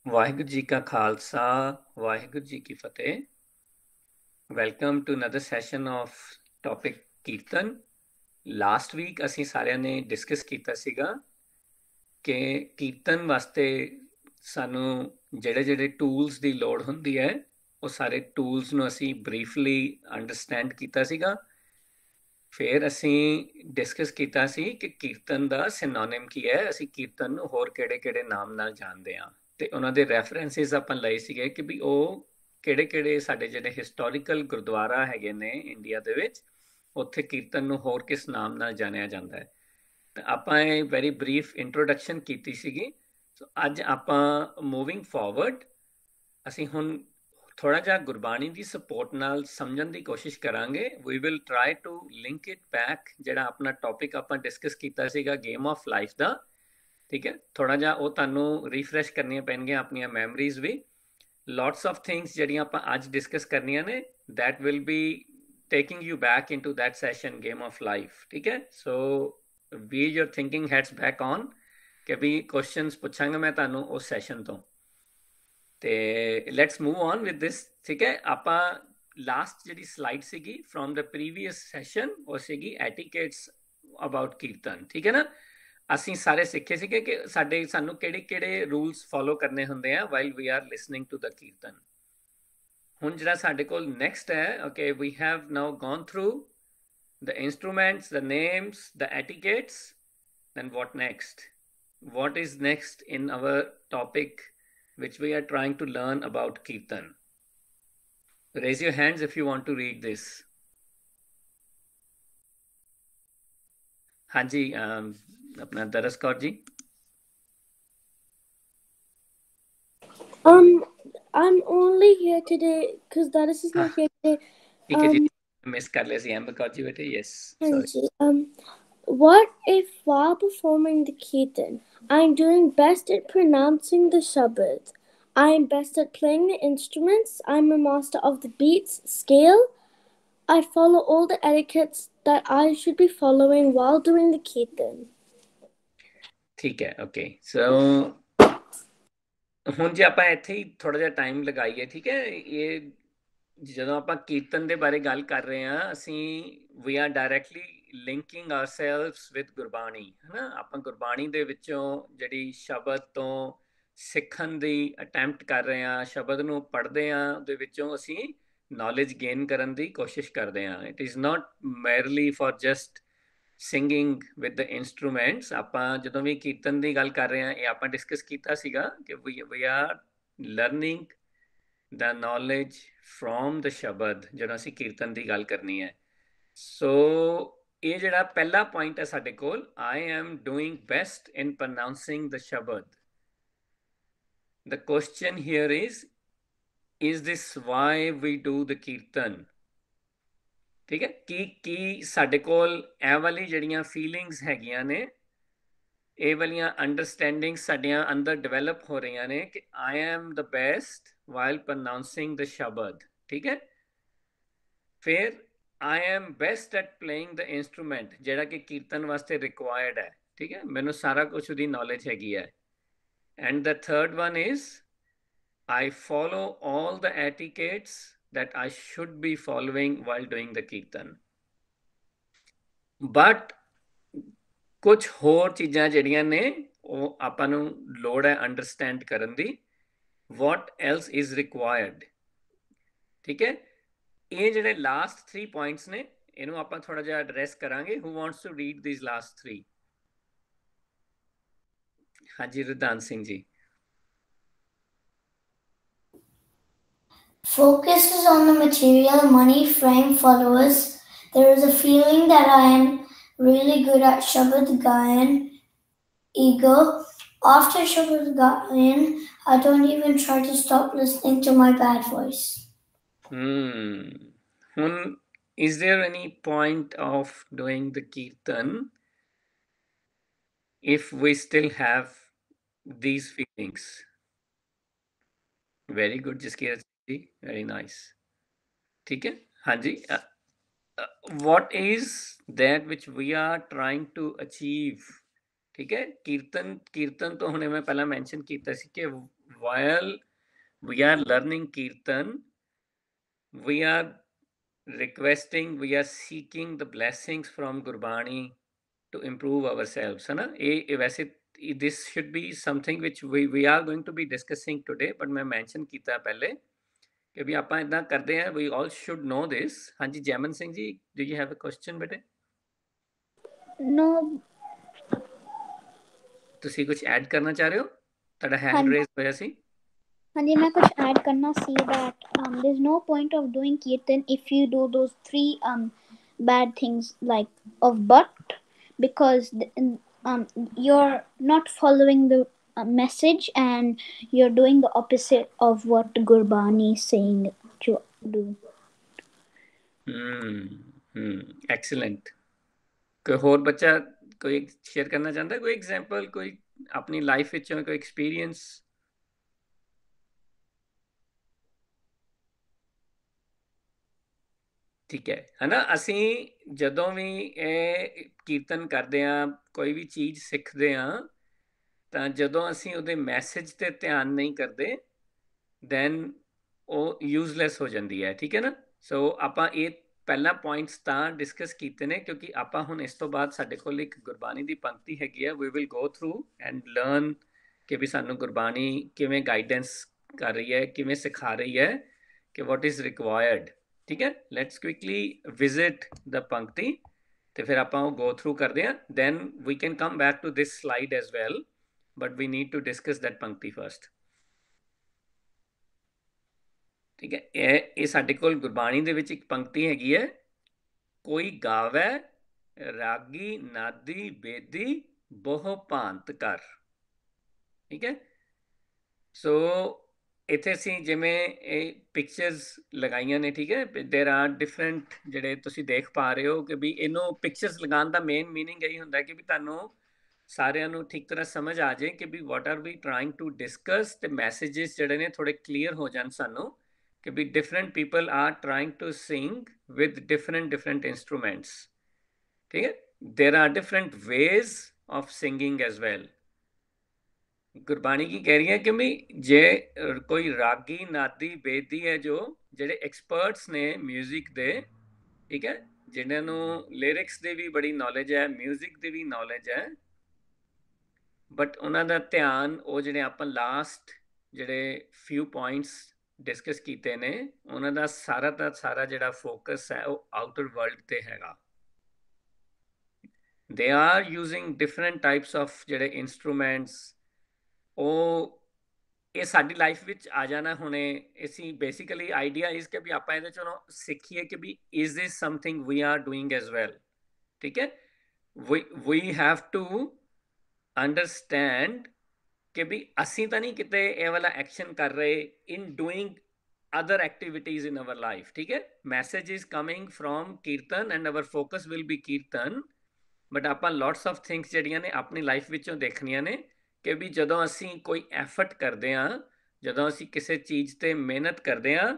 ਵਾਹਿਗੁਰੂ ਜੀ ਕਾ ਖਾਲਸਾ ਵਾਹਿਗੁਰੂ ਜੀ ਕੀ ਫਤਿਹ। Welcome to another session of topic kirtan. ਲਾਸਟ ਵੀਕ ਅਸੀਂ ਸਾਰਿਆਂ ਨੇ ਡਿਸਕਸ ਕੀਤਾ ਸੀਗਾ ਕਿ ਕੀਰਤਨ ਵਾਸਤੇ ਸਾਨੂੰ ਜਿਹੜੇ ਟੂਲਸ ਦੀ ਲੋੜ ਹੁੰਦੀ ਹੈ ਉਹ ਸਾਰੇ ਟੂਲਸ ਨੂੰ ਅਸੀਂ ਬਰੀਫਲੀ ਅੰਡਰਸਟੈਂਡ ਕੀਤਾ ਸੀਗਾ। ਫਿਰ ਅਸੀਂ ਡਿਸਕਸ ਕੀਤਾ ਸੀ ਕਿ ਕੀਰਤਨ ਦਾ ਸਿਨੋਨਿਮ ਕੀ ਹੈ, ਅਸੀਂ ਕੀਰਤਨ ਨੂੰ ਹੋਰ ਕਿਹੜੇ ਨਾਮ ਨਾਲ ਜਾਣਦੇ ਹਾਂ ਤੇ ਉਹਨਾਂ ਦੇ ਰੈਫਰੈਂਸਿਸ ਆਪਾਂ ਲਏ ਸੀਗੇ ਕਿ ਵੀ ਉਹ ਕਿਹੜੇ ਸਾਡੇ ਜਿਹੜੇ ਹਿਸਟੋਰੀਕਲ ਗੁਰਦੁਆਰਾ ਹੈਗੇ ਨੇ ਇੰਡੀਆ ਦੇ ਵਿੱਚ, ਉੱਥੇ ਕੀਰਤਨ ਨੂੰ ਹੋਰ ਕਿਸ ਨਾਮ ਨਾਲ ਜਾਣਿਆ ਜਾਂਦਾ ਹੈ। ਤਾਂ ਆਪਾਂ ਇਹ ਵੈਰੀ ਬਰੀਫ ਇੰਟਰੋਡਕਸ਼ਨ ਕੀਤੀ ਸੀਗੀ। ਸੋ ਅੱਜ ਆਪਾਂ ਮੂਵਿੰਗ ਫਾਰਵਰਡ ਅਸੀਂ ਹੁਣ ਥੋੜਾ ਜਿਹਾ ਗੁਰਬਾਣੀ ਦੀ ਸਪੋਰਟ ਨਾਲ ਸਮਝਣ ਦੀ ਕੋਸ਼ਿਸ਼ ਕਰਾਂਗੇ। We will try to link it back, ਜਿਹੜਾ ਆਪਣਾ ਟੌਪਿਕ ਆਪਾਂ ਡਿਸਕਸ ਕੀਤਾ ਸੀਗਾ ਗੇਮ ਆਫ ਲਾਈਫ ਦਾ। ਠੀਕ ਹੈ, ਥੋੜਾ ਜਿਹਾ ਉਹ ਤੁਹਾਨੂੰ ਰੀਫਰੈਸ਼ ਕਰਨੀਆਂ ਪੈਣਗੀਆਂ ਆਪਣੀਆਂ ਮੈਮਰੀਜ਼ ਵੀ। ਲੋਟਸ ਆਫ ਥਿੰਗਸ ਜਿਹੜੀਆਂ ਆਪਾਂ ਅੱਜ ਡਿਸਕਸ ਕਰਨੀਆਂ ਨੇ, that will be taking you back into that session game of life। ਠੀਕ ਹੈ, ਸੋ ਵੀ your thinking heads back on ਕਿ ਵੀ ਕੁਐਸਚਨਸ ਪੁੱਛਾਂਗਾ ਮੈਂ ਤੁਹਾਨੂੰ ਉਸ ਸੈਸ਼ਨ ਤੋਂ। ਤੇ ਲੈਟਸ ਮੂਵ ਔਨ ਵਿਦ ਦਿਸ। ਠੀਕ ਹੈ, ਆਪਾਂ ਲਾਸਟ ਜਿਹੜੀ ਸਲਾਈਡ ਸੀਗੀ ਫਰੋਮ ਦ ਪ੍ਰੀਵੀਅਸ ਸੈਸ਼ਨ ਉਹ ਸੀਗੀ ਐਟੀਕੇਟਸ ਅਬਾਊਟ ਕੀਰਤਨ। ਠੀਕ ਹੈ ਨਾ, ਅਸੀਂ ਸਾਰੇ ਸਿੱਖੇ ਸੀਗੇ ਕਿ ਸਾਨੂੰ ਕਿਹੜੇ ਰੂਲਸ ਫੋਲੋ ਕਰਨੇ ਹੁੰਦੇ ਆ while we are listening to the kirtan. ਹੁਣ ਜਿਹੜਾ ਸਾਡੇ ਕੋਲ ਨੈਕਸਟ ਹੈ, okay, we have now gone through the instruments, the names, the etiquettes, then what next? What is next in our topic which we are trying to learn about Kirtan? Raise your hands if you want to read this. Hanji, apna Daras Kaur ji. I'm only here today because Daras is not here today. ठीक है जी, miss कर ले सी Amber Kaur ji bete. Yes. Sorry. What if while performing the Kirtan, I'm doing best at pronouncing the Shabad? I'm best at playing the instruments. I'm a master of the beats, scale. I follow all the etiquettes that I should be following while doing the Kirtan. ठीक है, okay. So ਹੁਣ ਜੇ ਆਪਾਂ ਇੱਥੇ ਹੀ ਥੋੜਾ ਜਿਹਾ time ਲਗਾਈਏ, ਠੀਕ ਹੈ, ਇਹ ਜਦੋਂ ਆਪਾਂ ਕੀਰਤਨ ਦੇ ਬਾਰੇ ਗੱਲ ਕਰ ਰਹੇ ਹਾਂ ਅਸੀਂ we are directly linking ourselves with Gurbani, ਹੈ ਨਾ। ਆਪਾਂ ਗੁਰਬਾਣੀ ਦੇ ਵਿੱਚੋਂ ਜਿਹੜੀ ਸ਼ਬਦ ਤੋਂ ਸਿੱਖਣ ਦੀ ਅਟੈਂਪਟ ਕਰ ਰਹੇ ਹਾਂ, ਸ਼ਬਦ ਨੂੰ ਪੜ੍ਹਦੇ ਹਾਂ, ਉਹਦੇ ਵਿੱਚੋਂ ਅਸੀਂ ਨੌਲੇਜ ਗੇਨ ਕਰਨ ਦੀ ਕੋਸ਼ਿਸ਼ ਕਰਦੇ ਹਾਂ। It is not merely for just singing with the instruments. ਆਪਾਂ ਜਦੋਂ ਵੀ ਕੀਰਤਨ ਦੀ ਗੱਲ ਕਰ ਰਹੇ ਹਾਂ, ਇਹ ਆਪਾਂ ਡਿਸਕਸ ਕੀਤਾ ਸੀਗਾ ਕਿ we are learning the knowledge from the shabad ਜਦੋਂ ਅਸੀਂ ਕੀਰਤਨ ਦੀ ਗੱਲ ਕਰਨੀ ਹੈ। ਸੋ ਇਹ ਜਿਹੜਾ ਪਹਿਲਾ ਪੁਆਇੰਟ ਹੈ ਸਾਡੇ ਕੋਲ, I am doing best in pronouncing the shabad. The question here is this why we do the kirtan? ਠੀਕ ਹੈ, ਕੀ ਸਾਡੇ ਕੋਲ ਇਹ ਵਾਲੀ ਜਿਹੜੀਆਂ ਫੀਲਿੰਗਸ ਹੈਗੀਆਂ ਨੇ, ਇਹ ਵਾਲੀਆਂ ਅੰਡਰਸਟੈਂਡਿੰਗ ਸਾਡੀਆਂ ਅੰਦਰ ਡਿਵੈਲਪ ਹੋ ਰਹੀਆਂ ਨੇ ਕਿ I am the best while pronouncing the shabad. ਠੀਕ ਹੈ, ਫਿਰ I am best at playing the instrument, ਜਿਹੜਾ ਕਿ ਕੀਰਤਨ ਵਾਸਤੇ ਰਿਕੁਆਇਰਡ ਹੈ। ਠੀਕ ਹੈ, ਮੈਨੂੰ ਸਾਰਾ ਕੁਝ ਉਹਦੀ ਨੌਲੇਜ ਹੈਗੀ ਹੈ। And the third one is I follow all the etiquettes that I should be following while doing the Kirtan. But ਕੁਝ ਹੋਰ ਚੀਜ਼ਾਂ ਜਿਹੜੀਆਂ ਨੇ ਉਹ ਆਪਾਂ ਨੂੰ ਲੋੜ ਹੈ ਅੰਡਰਸਟੈਂਡ ਕਰਨ ਦੀ। What else is required? ਠੀਕ ਹੈ, ਇਹ ਜਿਹੜੇ ਲਾਸਟ 3 ਪੁਆਇੰਟਸ ਨੇ ਇਹਨੂੰ ਆਪਾਂ ਥੋੜਾ ਜਿਹਾ ਐਡਰੈਸ ਕਰਾਂਗੇ। Who wants to read these last 3? ਹਾਂਜੀ, ਰਿਦਾਨ Singh ji. Focuses on the material, money, fame, followers. There is a feeling that I am really good at Shabad Gayan. Ego. After Shabad Gayan, I don't even try to stop listening to my bad voice. Is there any point of doing the Kirtan if we still have these feelings? Very good, Jiskir. Very nice. ठीक है, हाँ जी। What is that which we are trying to achieve? ठीक है, ਕੀਰਤਨ ਤੋਂ ਹੁਣੇ ਮੈਂ ਪਹਿਲਾਂ mention ਕੀਤਾ ਸੀ ਕਿ while we are learning Kirtan, we are requesting, we are seeking the blessings from Gurbani to improve ourselves, है ना? ये वैसे this should be something which we are going to be discussing today, but मैं mention ਕੀਤਾ पहले कि भी ਆਪਾਂ इतना करते हैं, we all should know this. हाँ जी, Jaiman Singh ji, do you have a question बेटे? No. ਤੁਸੀਂ ਕੁਝ ਐਡ ਕਰਨਾ ਚਾਹ ਰਹੇ ਹੋ? ਤੁਹਾਡਾ हाँ ਹੈਂਡ ਰੇਜ਼ ਹੋਇਆ ਸੀ। हाँ जी, मैं कुछ ऐड करना सी that there's no point of doing kirtan if you do those three bad things like of but, because you're not following the message and you're doing the opposite of what Gurbani is saying to do. Excellent. ਕੋਈ ਹੋਰ ਬੱਚਾ ਕੋਈ share ਕਰਨਾ ਚਾਹੁੰਦਾ, ਕੋਈ example, ਕੋਈ ਆਪਣੀ life ਵਿੱਚੋਂ ਕੋਈ ਐਕਸਪੀਰੀਅੰਸ? ਠੀਕ ਹੈ ਨਾ? ਅਸੀਂ ਜਦੋਂ ਵੀ ਇਹ ਕੀਰਤਨ ਕਰਦੇ ਹਾਂ, ਕੋਈ ਵੀ ਚੀਜ਼ ਸਿੱਖਦੇ ਹਾਂ, ਤਾਂ ਜਦੋਂ ਅਸੀਂ ਉਹਦੇ ਮੈਸੇਜ ਤੇ ਧਿਆਨ ਨਹੀਂ ਕਰਦੇ ਦੈਨ ਉਹ ਯੂਜ਼ਲੈਸ ਹੋ ਜਾਂਦੀ ਹੈ। ਠੀਕ ਹੈ ਨਾ? ਸੋ ਆਪਾਂ ਇਹ ਪਹਿਲਾਂ ਪੁਆਇੰਟਸ ਤਾਂ ਡਿਸਕਸ ਕੀਤੇ ਨੇ ਕਿਉਂਕਿ ਆਪਾਂ ਹੁਣ ਇਸ ਤੋਂ ਬਾਅਦ ਸਾਡੇ ਕੋਲ ਇੱਕ ਗੁਰਬਾਣੀ ਦੀ ਪੰਕਤੀ ਹੈਗੀ ਆ, we will go through and learn ਕਿ ਵੀ ਸਾਨੂੰ ਗੁਰਬਾਣੀ ਕਿਵੇਂ ਗਾਈਡੈਂਸ ਕਰ ਰਹੀ ਹੈ, ਕਿਵੇਂ ਸਿਖਾ ਰਹੀ ਹੈ, ਕਿ ਵਾਟ ਇਜ਼ ਰਿਕਵਾਇਰਡ। ਠੀਕ ਹੈ, ਲੈਟਸ ਕੁਇਕਲੀ ਵਿਜ਼ਿਟ ਦ ਪੰਕਤੀ ਤੇ ਫਿਰ ਆਪਾਂ ਉਹ ਗੋ ਥਰੂ ਕਰਦੇ ਹਾਂ, then we can come back to this slide as well, but we need to discuss that ਪੰਕਤੀ ਫਸਟ। ਠੀਕ ਹੈ, ਇਹ ਸਾਡੇ ਕੋਲ ਗੁਰਬਾਣੀ ਦੇ ਵਿੱਚ ਇੱਕ ਪੰਕਤੀ ਹੈਗੀ ਹੈ, ਕੋਈ ਗਾਵੇ ਰਾਗੀ ਨਾਦੀ ਬੇਦੀ ਬਹੁ ਭਾਂਤ ਕਰ। ਠੀਕ ਹੈ, ਸੋ ਇੱਥੇ ਅਸੀਂ ਜਿਵੇਂ ਇਹ ਪਿਕਚਰਸ ਲਗਾਈਆਂ ਨੇ, ਠੀਕ ਹੈ, ਦੇਰ ਆਰ ਡਿਫਰੈਂਟ ਜਿਹੜੇ ਤੁਸੀਂ ਦੇਖ ਪਾ ਰਹੇ ਹੋ ਕਿ ਵੀ ਇਹਨੂੰ ਪਿਕਚਰਸ ਲਗਾਉਣ ਦਾ ਮੇਨ ਮੀਨਿੰਗ ਇਹੀ ਹੁੰਦਾ ਕਿ ਵੀ ਤੁਹਾਨੂੰ ਸਾਰਿਆਂ ਨੂੰ ਠੀਕ ਤਰ੍ਹਾਂ ਸਮਝ ਆ ਜਾਏ ਕਿ we what are we trying to discuss, ਤੇ ਮੈਸੇजेस ਜਿਹੜੇ ਨੇ ਥੋੜੇ ਕਲੀਅਰ ਹੋ ਜਾਣ ਸਾਨੂੰ ਕਿ ਵੀ different people are trying to sing with different instruments. ठीक है, there are different ways of singing as well. Gurbani ਕੀ ਕਹਿ ਰਹੀ ਹੈ ਕਿ ਵੀ ਜੇ ਕੋਈ ਰਾਗੀ ਨਾਦੀ ਬੇਦੀ ਹੈ, ਜੋ ਜਿਹੜੇ ਐਕਸਪਰਟਸ ਨੇ ਮਿਊਜ਼ਿਕ ਦੇ, ਠੀਕ ਹੈ, ਜਿਨ੍ਹਾਂ ਨੂੰ ਲਿਰਿਕਸ ਦੀ ਵੀ ਬੜੀ ਨੌਲੇਜ ਹੈ, ਮਿਊਜ਼ਿਕ ਦੀ ਵੀ ਨੌਲੇਜ ਹੈ, ਬਟ ਉਹਨਾਂ ਦਾ ਧਿਆਨ ਉਹ ਜਿਹੜੇ ਆਪਾਂ ਲਾਸਟ ਜਿਹੜੇ ਫਿਊ ਪੁਆਇੰਟਸ ਡਿਸਕਸ ਕੀਤੇ ਨੇ, ਉਹਨਾਂ ਦਾ ਸਾਰਾ ਦਾ ਸਾਰਾ ਜਿਹੜਾ ਫੋਕਸ ਹੈ ਉਹ ਆਊਟਰ ਵਰਲਡ ਤੇ ਹੈਗਾ। They are using different types of ਜਿਹੜੇ ਇੰਸਟਰੂਮੈਂਟਸ, ਉਹ ਇਹ ਸਾਡੀ ਲਾਈਫ ਵਿੱਚ ਆ ਜਾਣਾ ਹੁਣੇ। ਅਸੀਂ ਬੇਸਿਕਲੀ ਆਈਡੀਆ ਇਸ ਕਿ ਵੀ ਆਪਾਂ ਇਹਦੇ ਚੋਂ ਸਿੱਖੀਏ ਕਿ we is this something we are doing as well. ਠੀਕ ਹੈ, ਵੀ ਹੈਵ ਟੂ ਅੰਡਰਸਟੈਂਡ ਕਿ ਵੀ ਅਸੀਂ ਤਾਂ ਨਹੀਂ ਕਿਤੇ ਇਹ ਵਾਲਾ ਐਕਸ਼ਨ ਕਰ ਰਹੇ ਇਨ doing other activities in our life. ਠੀਕ ਹੈ, message is coming from kirtan and our focus will be kirtan, but ਆਪਾਂ ਲੋਟਸ ਆਫ ਥਿੰਗਸ ਜਿਹੜੀਆਂ ਨੇ ਆਪਣੀ ਲਾਈਫ ਵਿੱਚੋਂ ਦੇਖਣੀਆਂ ਨੇ ਕਿ ਵੀ ਜਦੋਂ ਅਸੀਂ ਕੋਈ ਐਫਰਟ ਕਰਦੇ ਹਾਂ, ਜਦੋਂ ਅਸੀਂ ਕਿਸੇ ਚੀਜ਼ ਤੇ ਮਿਹਨਤ ਕਰਦੇ ਹਾਂ,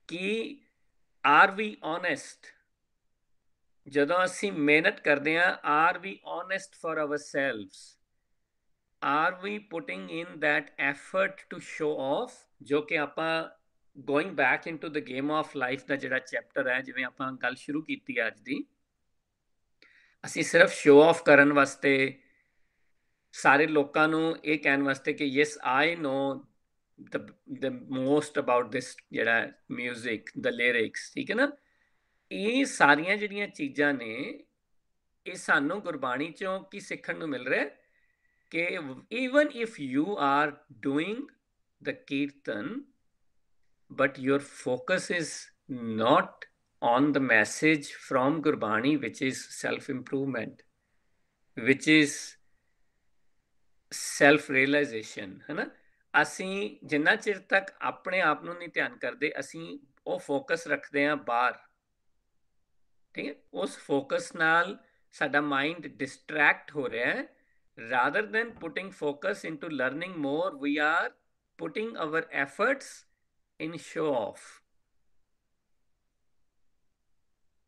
ਕਿ ਆਰ ਵੀ ਓਨੈਸਟ, ਜਦੋਂ ਅਸੀਂ ਮਿਹਨਤ ਕਰਦੇ ਹਾਂ, are we honest for ourselves, are we putting in that effort to show off, ਜੋ ਕਿ ਆਪਾਂ going back into the game of life ਦਾ ਜਿਹੜਾ ਚੈਪਟਰ ਹੈ, ਜਿਵੇਂ ਆਪਾਂ ਗੱਲ ਸ਼ੁਰੂ ਕੀਤੀ ਅੱਜ ਦੀ, ਅਸੀਂ ਸਿਰਫ show off ਕਰਨ ਵਾਸਤੇ, ਸਾਰੇ ਲੋਕਾਂ ਨੂੰ ਇਹ ਕਹਿਣ ਵਾਸਤੇ ਕਿ yes I know the most about this ਜਿਹੜਾ music, the lyrics, ਠੀਕ ਹੈ ਨਾ, ਇਹ ਸਾਰੀਆਂ ਜਿਹੜੀਆਂ ਚੀਜ਼ਾਂ ਨੇ, ਇਹ ਸਾਨੂੰ ਗੁਰਬਾਣੀ ਚੋਂ ਕੀ ਸਿੱਖਣ ਨੂੰ ਮਿਲ ਰਿਹਾ ਕਿ even if you are doing the kirtan but your focus is not on the message from Gurbani, which is self-improvement, which is self-realization, है ना, ਅਸੀਂ ਜਿੰਨਾ ਚਿਰ ਤੱਕ ਆਪਣੇ ਆਪ ਨੂੰ ਨਹੀਂ ਧਿਆਨ ਕਰਦੇ, ਅਸੀਂ ਉਹ ਫੋਕਸ ਰੱਖਦੇ ਹਾਂ ਬਾਹਰ। ਠੀਕ ਹੈ, ਉਸ ਫੋਕਸ ਨਾਲ ਸਾਡਾ ਮਾਈਂਡ ਡਿਸਟਰੈਕਟ ਹੋ ਰਿਹਾ ਹੈ। Rather than putting focus into learning more, we are putting our efforts in show off.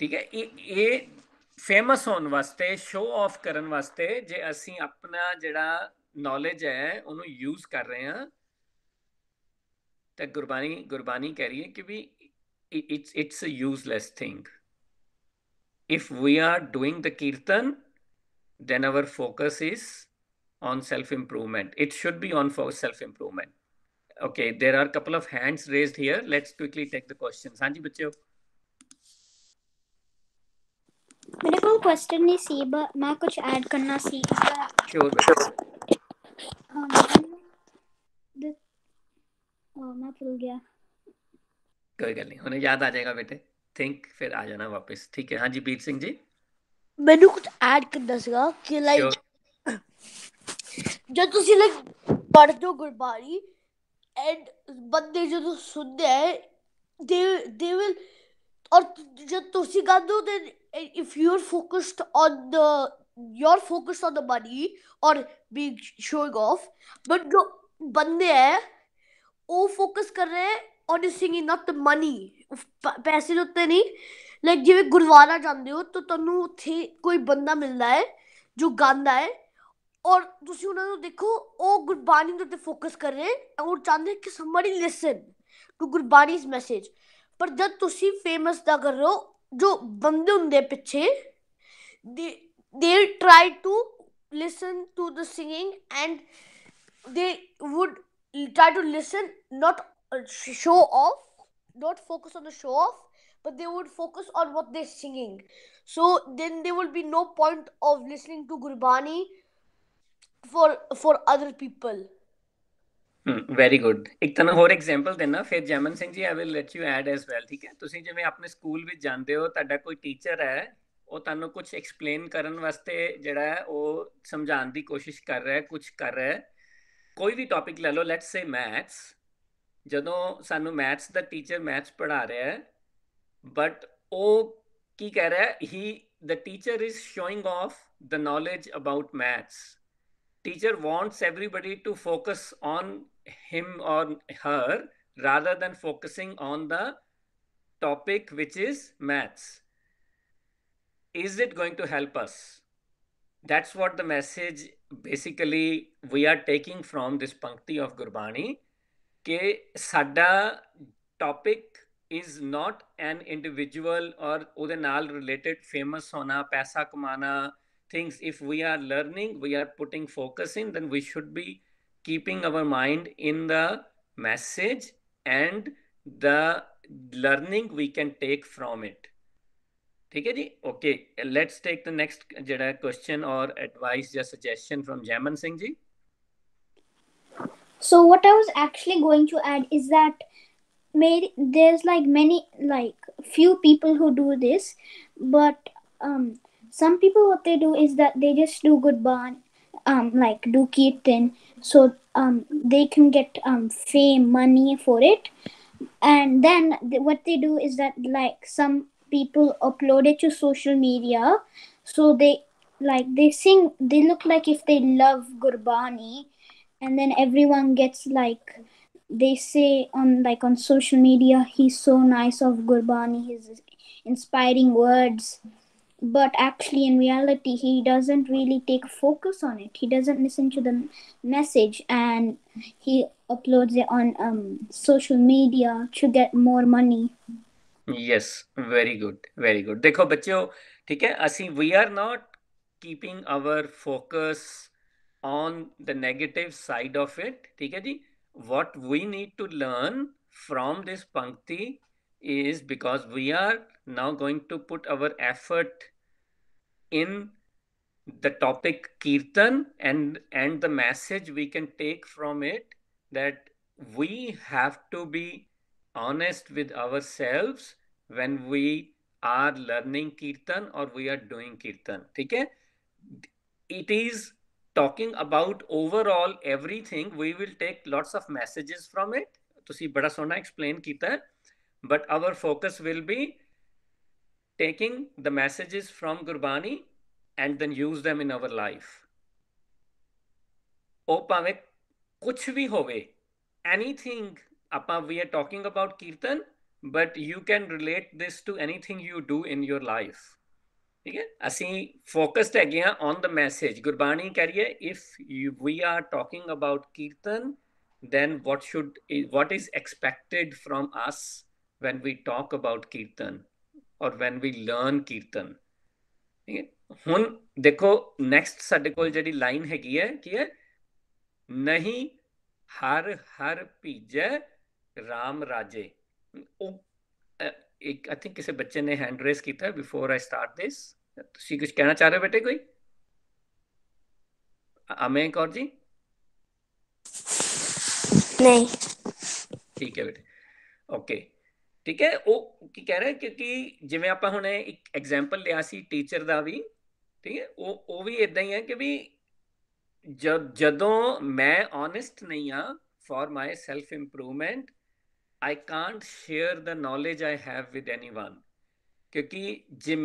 ठीक है, ਇਹ ਫੇਮਸ ਹੋਣ ਵਾਸਤੇ, ਸ਼ੋ ਆਫ ਕਰਨ ਵਾਸਤੇ, ਜੇ ਅਸੀਂ ਆਪਣਾ ਜਿਹੜਾ ਨੌਲੇਜ ਹੈ ਉਹਨੂੰ ਯੂਜ਼ ਕਰ ਰਹੇ ਹਾਂ, ਤਾਂ ਗੁਰਬਾਣੀ ਕਹਿ ਰਹੀ ਹੈ ਕਿ ਵੀ it's a useless thing. If we are doing the kirtan, then our focus is on self-improvement. It should be on for self-improvement. Okay, there are a couple of hands raised here. Let's quickly take the questions. हाँ जी बच्चों. मेरे को question नहीं सी but मैं कुछ add करना सी Sure बेटा. मैं भूल गया. कोई गल नहीं, उन्हें याद आ जाएगा बेटे. थिंक फिर आ जाना वापस. ठीक है. हाँ जी बीर सिंह जी. ਮੈਨੂੰ ਕੁਝ ਐਡ ਕਰਨਾ ਸੀਗਾ ਕਿ ਲਾਈਕ Sure. ਜਦ ਤੁਸੀਂ ਲਾਈਕ ਪੜ੍ਹਦੇ ਹੋ ਗੁਰਬਾਣੀ ਐਂਡ ਬੰਦੇ ਜਦੋਂ ਸੁਣਦੇ ਹੈ they will ਔਰ ਜਦ ਤੁਸੀਂ ਗਾਉਂਦੇ ਹੋ then if you're focused on the money or being showing off but ਜੋ ਬੰਦੇ ਹੈ ਉਹ ਫੋਕਸ ਕਰ ਰਹੇ ਹੈ on singing not the money ਪੈਸੇ ਦੇ ਉੱਤੇ ਨਹੀਂ ਲਾਈਕ ਜਿਵੇਂ ਗੁਰਦੁਆਰਾ ਜਾਂਦੇ ਹੋ ਤਾਂ ਤੁਹਾਨੂੰ ਉੱਥੇ ਕੋਈ ਬੰਦਾ ਮਿਲਦਾ ਹੈ ਜੋ ਗਾਉਂਦਾ ਹੈ ਔਰ ਤੁਸੀਂ ਉਹਨਾਂ ਨੂੰ ਦੇਖੋ ਉਹ ਗੁਰਬਾਣੀ ਦੇ ਉੱਤੇ ਫੋਕਸ ਕਰ ਰਹੇ ਔਰ ਚਾਹੁੰਦੇ ਕਿ somebody listen to ਗੁਰਬਾਣੀ's message ਪਰ ਜਦ ਤੁਸੀਂ ਫੇਮਸ ਦਾ ਕਰ ਰਹੇ ਹੋ ਜੋ ਬੰਦੇ ਹੁੰਦੇ ਪਿੱਛੇ they try to listen to the singing and they would try to listen not show off not focus on the show off but they would focus on what they're singing so then there will be no point of listening to Gurbani for other people. Very good. ਇੱਕ ਤੁਹਾਨੂੰ ਹੋਰ example ਦੇਣਾ ਫਿਰ Jaiman Singh ji I will let you add as well. ਠੀਕ ਹੈ. ਤੁਸੀਂ ਜਿਵੇਂ ਆਪਣੇ ਸਕੂਲ ਵਿੱਚ ਜਾਂਦੇ ਹੋ ਤੁਹਾਡਾ ਕੋਈ ਟੀਚਰ ਹੈ ਉਹ ਤੁਹਾਨੂੰ ਕੁਝ ਐਕਸਪਲੇਨ ਕਰਨ ਵਾਸਤੇ ਜਿਹੜਾ ਹੈ ਉਹ ਸਮਝਾਉਣ ਦੀ ਕੋਸ਼ਿਸ਼ ਕਰ ਰਿਹਾ ਹੈ ਕੁਝ ਕਰ ਰਿਹਾ ਹੈ ਕੋਈ ਵੀ ਟੌਪਿਕ ਲੈ ਲਓ ਲੈਟਸ ਸੇ ਮੈਥਸ. ਜਦੋਂ ਸਾਨੂੰ ਮੈਥਸ ਦਾ ਟੀਚਰ ਮੈਥਸ ਪੜ੍ਹਾ ਰਿਹਾ ਹੈ ਬਟ ਉਹ ਕੀ ਕਹਿ ਰਿਹਾ ਹੈ the teacher is showing off the knowledge about maths. Teacher wants everybody to focus on him or her rather than focusing on the topic which is maths. Is it going to help us? That's what the message basically we are taking from this pankti of Gurbani ke sada topic is not an individual or ਉਹਦੇ ਨਾਲ related famous ਹੋਣਾ ਪੈਸਾ Kamana things. If we are learning, we are putting focus in, then we should be keeping our mind in the message and the learning we can take from it. ठीक है जी. Okay, let's take the next ਜਿਹੜਾ question or advice ਜਾਂ suggestion from Jaman Singh ji. So what I was actually going to add is that there's like few people who do this but some people what they do is that they just do Gurban like do kirtan so they can get fame money for it and then what they do is that like some people upload it to social media so they sing they look like if they love Gurbani and then everyone gets like they say on social media he's so nice of Gurbani, his inspiring words but actually in reality he doesn't really take focus on it. He doesn't listen to the message and he uploads it on social media to get more money. Yes, very good, very good. देखो बच्चों ठीक है ਅਸੀਂ we are not keeping our focus on the negative side of it. ठीक है जी. What we need to learn from this pankti is because we are now going to put our effort in the topic kirtan and the message we can take from it that we have to be honest with ourselves when we are learning kirtan or we are doing kirtan. ठीक है. It is talking about overall everything. We will take lots of messages from it. ਤੁਸੀਂ ਬੜਾ ਸੋਹਣਾ explain ਕੀਤਾ ਹੈ but our focus will be taking the messages from Gurbani and then use them in our life. ਉਹ ਭਾਵੇਂ ਕੁਝ ਵੀ ਹੋਵੇ anything ਆਪਾਂ we are talking about kirtan but you can relate this to anything you do in your life. ठीक है. ਅਸੀਂ focused ਹੈਗੇ ਹਾਂ on the message. ਗੁਰਬਾਣੀ ਕਹਿ ਰਹੀ ਹੈ if we are talking about kirtan then what is expected from us when we talk about Kirtan or when we learn Kirtan. ठीक है, ਹੁਣ देखो नेक्स्ट ਸਾਡੇ ਕੋਲ ਜਿਹੜੀ ਲਾਈਨ ਹੈਗੀ ਹੈ ਕੀ ਹੈ, ਨਹੀਂ ਹਰ ਹਰ ਭੀਜੈ ਰਾਮ ਰਾਜੇ। ਉਹ ਇੱਕ ਆਈ ਥਿੰਕ ਕਿਸੇ ਬੱਚੇ ਨੇ ਹੈਂਡ ਰੇਸ ਕੀਤਾ ਬਿਫੋਰ ਆਈ ਸਟਾਰਟ ਦਿਸ। ਤੁਸੀਂ ਕੁਝ ਕਹਿਣਾ ਚਾਹ ਰਹੇ ਹੋ ਬੇਟੇ? ਕੋਈ ਅਮੇ ਕੌਰ ਜੀ? ਨਹੀਂ। ਠੀਕ ਹੈ ਬੇਟੇ, ਓਕੇ ਠੀਕ ਹੈ। ਉਹ ਕੀ ਕਹਿ ਰਿਹਾ, ਕਿਉਂਕਿ ਜਿਵੇਂ ਆਪਾਂ ਹੁਣ ਇੱਕ ਐਗਜ਼ਾਮਪਲ ਲਿਆ ਸੀ ਟੀਚਰ ਦਾ ਵੀ, ਠੀਕ ਹੈ, ਉਹ ਵੀ ਇਦਾਂ ਹੀ ਹੈ ਕਿ ਵੀ ਜਦੋਂ ਮੈਂ ਓਨੈਸਟ ਨਹੀਂ ਆ for my self improvement, I can't share the knowledge I have with anyone, ਕਿਉਂਕਿ ਜੇ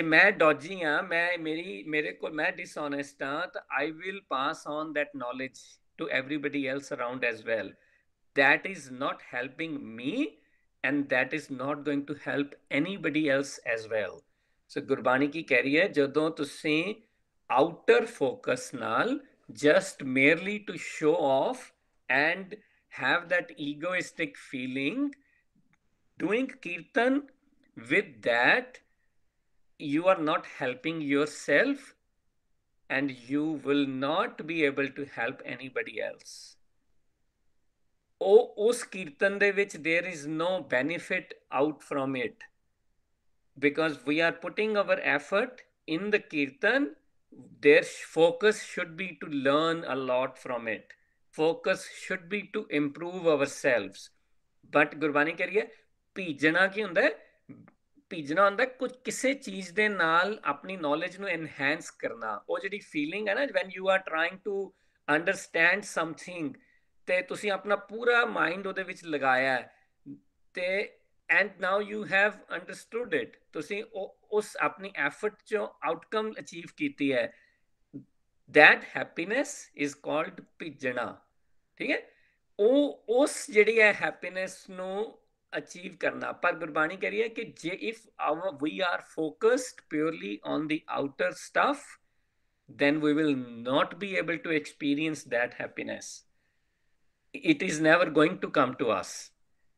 ਮੈਂ ਡੌਜੀ ਆ, ਮੇਰੇ ਕੋਲ ਮੈਂ ਡਿਸਓਨੈਸਟ ਆ, ਤਾਂ I will pass on that knowledge to everybody else around as well. That is not helping me and that is not going to help anybody else as well. So Gurbani ਕੀ ਕਹਿ ਰਹੀ ਹੈ, ਜਦੋਂ ਤੁਸੀਂ ਆਊਟਰ ਫੋਕਸ ਨਾਲ just merely to show off and have that egoistic feeling, doing kirtan with that, you are not helping yourself and you will not be able to help anybody else. ਉਸ ਕੀਰਤਨ ਦੇ ਵਿੱਚ there is no benefit out from it, because we are putting our effort in the kirtan. Their focus should be to learn a lot from it. Focus should be to improve ourselves. But Gurbani ਕਹਿ ਰਹੀ ਹੈ ਭੀਜਣਾ ਕੀ ਹੁੰਦਾ ਹੈ? ਭੀਜਣਾ ਹੁੰਦਾ ਕੁਝ ਕਿਸੇ ਚੀਜ਼ ਦੇ ਨਾਲ ਆਪਣੀ ਨੌਲੇਜ ਨੂੰ ਐਨਹਾਂਸ ਕਰਨਾ। ਉਹ ਜਿਹੜੀ ਫੀਲਿੰਗ ਹੈ ਨਾ, when you are trying to understand something, ਤੇ ਤੁਸੀਂ ਆਪਣਾ ਪੂਰਾ ਮਾਈਂਡ ਉਹਦੇ ਵਿੱਚ ਲਗਾਇਆ ਤੇ and now you have understood it, ਤੁਸੀਂ ਉਸ ਆਪਣੀ ਐਫਰਟ ਚੋਂ ਆਊਟਕਮ ਅਚੀਵ ਕੀਤੀ ਹੈ, that happiness is called ਭਿੱਜਣਾ। ਠੀਕ ਹੈ, ਉਹ ਉਸ ਜਿਹੜੀ ਹੈ ਹੈਪੀਨੈਸ ਨੂੰ ਅਚੀਵ ਕਰਨਾ। ਪਰ ਗੁਰਬਾਣੀ ਕਹਿ ਰਹੀ ਹੈ ਕਿ ਜੇ if we are focused purely on the outer stuff, then we will not be able to experience that happiness. It is never going to come to us,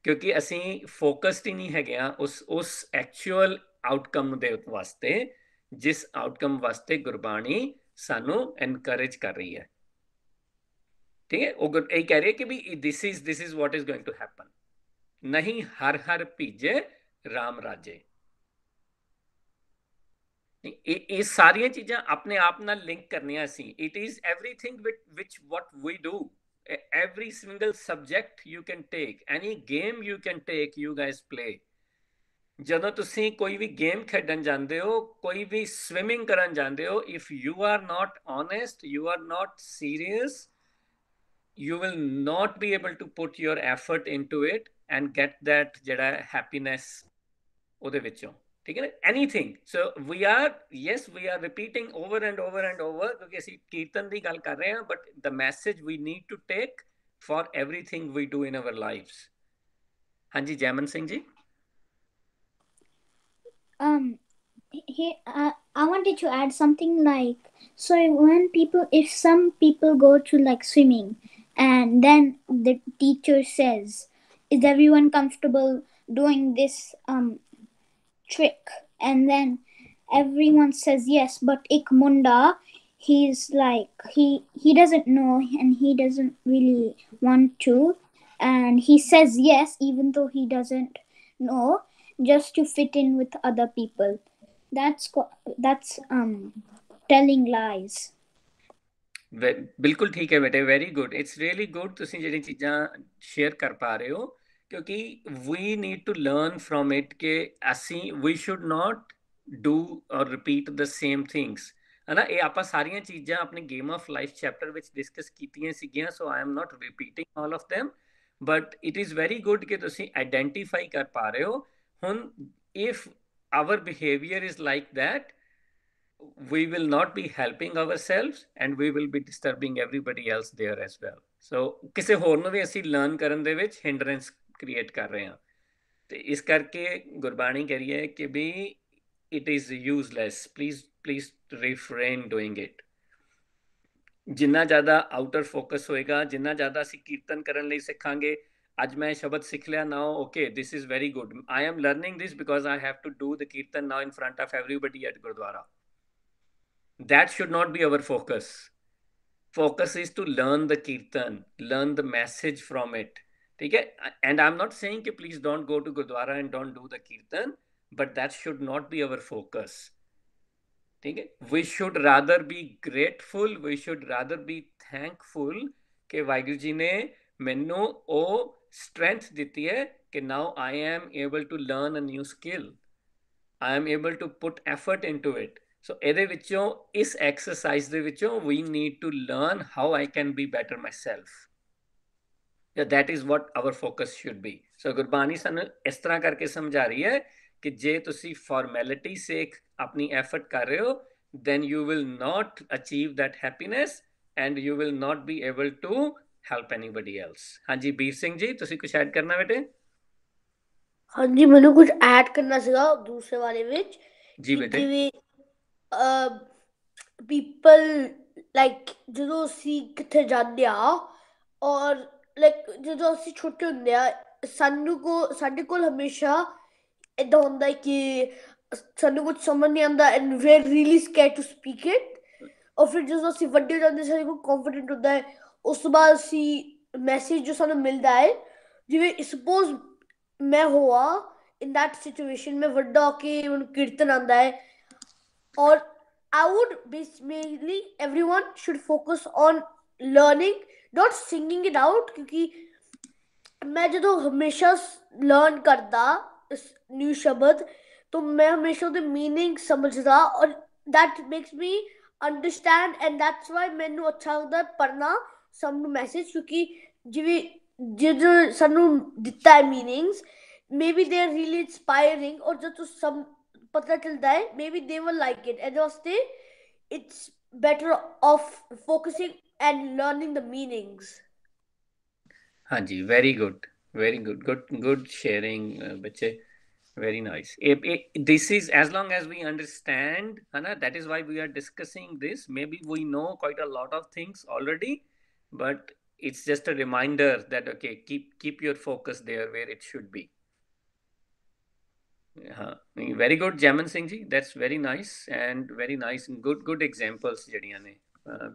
ਕਿਉਂਕਿ ਅਸੀਂ ਫੋਕਸਡ ਹੀ ਨਹੀਂ ਹੈਗੇ ਆ ਉਸ ਐਕਚੁਅਲ ਆਊਟਕਮ ਦੇ ਵਾਸਤੇ, ਜਿਸ ਆਊਟਕਮ ਵਾਸਤੇ ਗੁਰਬਾਣੀ ਸਾਨੂੰ ਐਨਕਰੇਜ ਕਰ ਰਹੀ ਹੈ। ਠੀਕ ਹੈ, ਉਹ ਇਹ ਕਹਿ ਰਹੀ ਹੈ ਕਿ ਵੀ this is what is going to happen. ਨਹੀਂ ਹਰ ਹਰ ਭੀਜੇ ਰਾਮ ਰਾਜੇ। ਇਹ ਸਾਰੀਆਂ ਚੀਜ਼ਾਂ ਆਪਣੇ ਆਪ ਨਾਲ ਲਿੰਕ ਕਰਨੀਆਂ ਸੀ। It is everything which what we do. Every single subject you can take, any game you can take, you guys play. ਜਦੋਂ ਤੁਸੀਂ ਕੋਈ ਵੀ ਗੇਮ ਖੇਡਣ ਜਾਂਦੇ ਹੋ, ਕੋਈ ਵੀ ਸਵਿਮਿੰਗ ਕਰਨ ਜਾਂਦੇ ਹੋ, if you are not honest, you are not serious, you will not be able to put your effort into it and get that ਜਿਹੜਾ happiness ਉਹਦੇ ਵਿੱਚੋਂ। ਠੀਕ ਹੈ ਨਾ, anything. So we are repeating over and over and over, ਕਿਉਂਕਿ ਅਸੀਂ ਕੀਰਤਨ ਦੀ ਗੱਲ ਕਰ ਰਹੇ ਹਾਂ, but the message we need to take for everything we do in our lives. ਹਾਂਜੀ ਜੈਮਨ ਸਿੰਘ ਜੀ। I wanted to add something like, so if some people go to like swimming and then the teacher says, is everyone comfortable doing this trick, and then everyone says yes, but ik munda, he's like he doesn't know and he doesn't really want to, and he says yes even though he doesn't know, just to fit in with other people. That's telling lies. ਬਿਲਕੁਲ ਠੀਕ ਹੈ ਬੇਟੇ, very good, it's really good ਤੁਸੀਂ ਜਿਹੜੀ ਚੀਜ਼ਾਂ share ਕਰ ਪਾ ਰਹੇ ਹੋ, ਕਿਉਂਕਿ we need to learn from it ਕਿ ਅਸੀਂ we should not do or repeat the same things, ਹੈ ਨਾ। ਇਹ ਆਪਾਂ ਸਾਰੀਆਂ ਚੀਜ਼ਾਂ ਆਪਣੇ ਗੇਮ ਆਫ ਲਾਈਫ ਚੈਪਟਰ ਵਿੱਚ ਡਿਸਕਸ ਕੀਤੀਆਂ ਸੀਗੀਆਂ, ਸੋ I am not repeating all of them, but it is very good ਕਿ ਤੁਸੀਂ ਆਈਡੈਂਟੀਫਾਈ ਕਰ ਪਾ ਰਹੇ ਹੋ। ਹੁਣ if our behavior is like that, we will not be helping ourselves and we will be disturbing everybody else there as well. So ਕਿਸੇ ਹੋਰ ਨੂੰ ਵੀ ਅਸੀਂ ਲਰਨ ਕਰਨ ਦੇ ਵਿੱਚ ਹਿੰਡਰੈਂਸ ਕ੍ਰੀਏਟ ਕਰ ਰਹੇ ਹਾਂ, ਤੇ ਇਸ ਕਰਕੇ ਗੁਰਬਾਣੀ ਕਹਿ ਰਹੀ ਹੈ ਕਿ ਵੀ it is useless, please refrain doing it. ਜਿੰਨਾ ਜ਼ਿਆਦਾ ਆਊਟਰ ਫੋਕਸ ਹੋਏਗਾ, ਜਿੰਨਾ ਜ਼ਿਆਦਾ ਅਸੀਂ ਕੀਰਤਨ ਕਰਨ ਲਈ ਸਿੱਖਾਂਗੇ। ਅੱਜ ਮੈਂ ਸ਼ਬਦ ਸਿੱਖ ਲਿਆ, now okay this is very good, I am learning this because I have to do the kirtan now in front of everybody at gurdwara. That should not be our focus. Focus is to learn the kirtan, learn the message from it. ठीक है? And I'm not saying कि please don't go to Gurdwara and don't do the kirtan, but that should not be our focus. ठीक है? We should rather be grateful, we should rather be thankful कि वाहिगुरु जी ने ਮੈਨੂੰ ਉਹ strength ਦਿੱਤੀ ਹੈ कि now I am able to learn a new skill. I am able to put effort into it. So ਇਹਦੇ ਵਿੱਚੋਂ ਇਸ ਐਕਸਰਸਾਈਜ਼ ਦੇ ਵਿੱਚੋਂ we need to learn how I can be better myself. Yeah, that is what our focus should be. So Gurbani ਸਾਨੂੰ ਇਸ ਤਰ੍ਹਾਂ ਕਰਕੇ ਸਮਝਾ ਰਹੀ ਹੈ ਕਿ ਜੇ ਤੁਸੀਂ ਫਾਰਮੈਲਿਟੀ ਸੇਕ ਆਪਣੀ ਐਫਰਟ ਕਰ ਰਹੇ ਹੋ then you will not achieve that happiness and you will not be able to help anybody else. ਹਾਂਜੀ ਵੀਰ ਸਿੰਘ ਜੀ ਤੁਸੀਂ ਕੁਝ ਐਡ ਕਰਨਾ ਬੇਟੇ? ਹਾਂਜੀ ਮੈਨੂੰ ਕੁਝ ਐਡ ਕਰਨਾ ਸੀਗਾ ਦੂਸਰੇ ਵਾਲੇ ਵਿੱਚ ਜੀ ਬੇਟੇ। ਜਿਵੇਂ ਪੀਪਲ ਲਾਈਕ ਜਦੋਂ ਅਸੀਂ ਕਿੱਥੇ ਜਾਂਦੇ ਆ ਔਰ ਲਾਈਕ ਜਦੋਂ ਅਸੀਂ ਛੋਟੇ ਹੁੰਦੇ ਆ ਸਾਡੇ ਕੋਲ ਹਮੇਸ਼ਾ ਏਦਾਂ ਹੁੰਦਾ ਕਿ ਸਾਨੂੰ ਕੁਝ ਸਮਝ ਨਹੀਂ ਆਉਂਦਾ and we are really scared to speak it. ਔਰ ਫਿਰ ਜਦੋਂ ਅਸੀਂ ਵੱਡੇ ਹੋ ਜਾਂਦੇ ਸਾਡੇ ਕੋਲ ਕੌਨਫੀਡੈਂਟ ਹੁੰਦਾ ਹੈ, ਉਸ ਤੋਂ ਬਾਅਦ ਅਸੀਂ ਮੈਸੇਜ ਜੋ ਸਾਨੂੰ ਮਿਲਦਾ ਹੈ, ਜਿਵੇਂ ਸਪੋਜ਼ ਮੈਂ ਹੋਆ ਇਨ ਦੈਟ ਸਿਚੁਏਸ਼ਨ, ਮੈਂ ਵੱਡਾ ਹੋ ਕੇ ਮੈਨੂੰ ਕੀਰਤਨ ਆਉਂਦਾ ਹੈ ਔਰ I would basically everyone should focus on learning, not singing it out, क्योंकि मैं जो हमेशा learn करता new शब्द तो मैं हमेशा उनके meaning समझदा और that makes me understand and that's why मैंने अच्छा लगता है पढ़ना some message, क्योंकि जो सानू दिता है meanings maybe they are really inspiring और जो तो सब पता चलता है maybe they will like it and वास्ते it's better off focusing and learning the meanings. ਹਾਂਜੀ very good sharing ਬੱਚੇ, very nice. This is as long as we understand, that is why we are discussing this. Maybe we know quite a lot of things already, but it's just a reminder that okay, keep your focus there where it should be. Very good Jaman Singh ji, that's very nice and very nice and good examples ਜਿਹੜੀਆਂ ਨੇ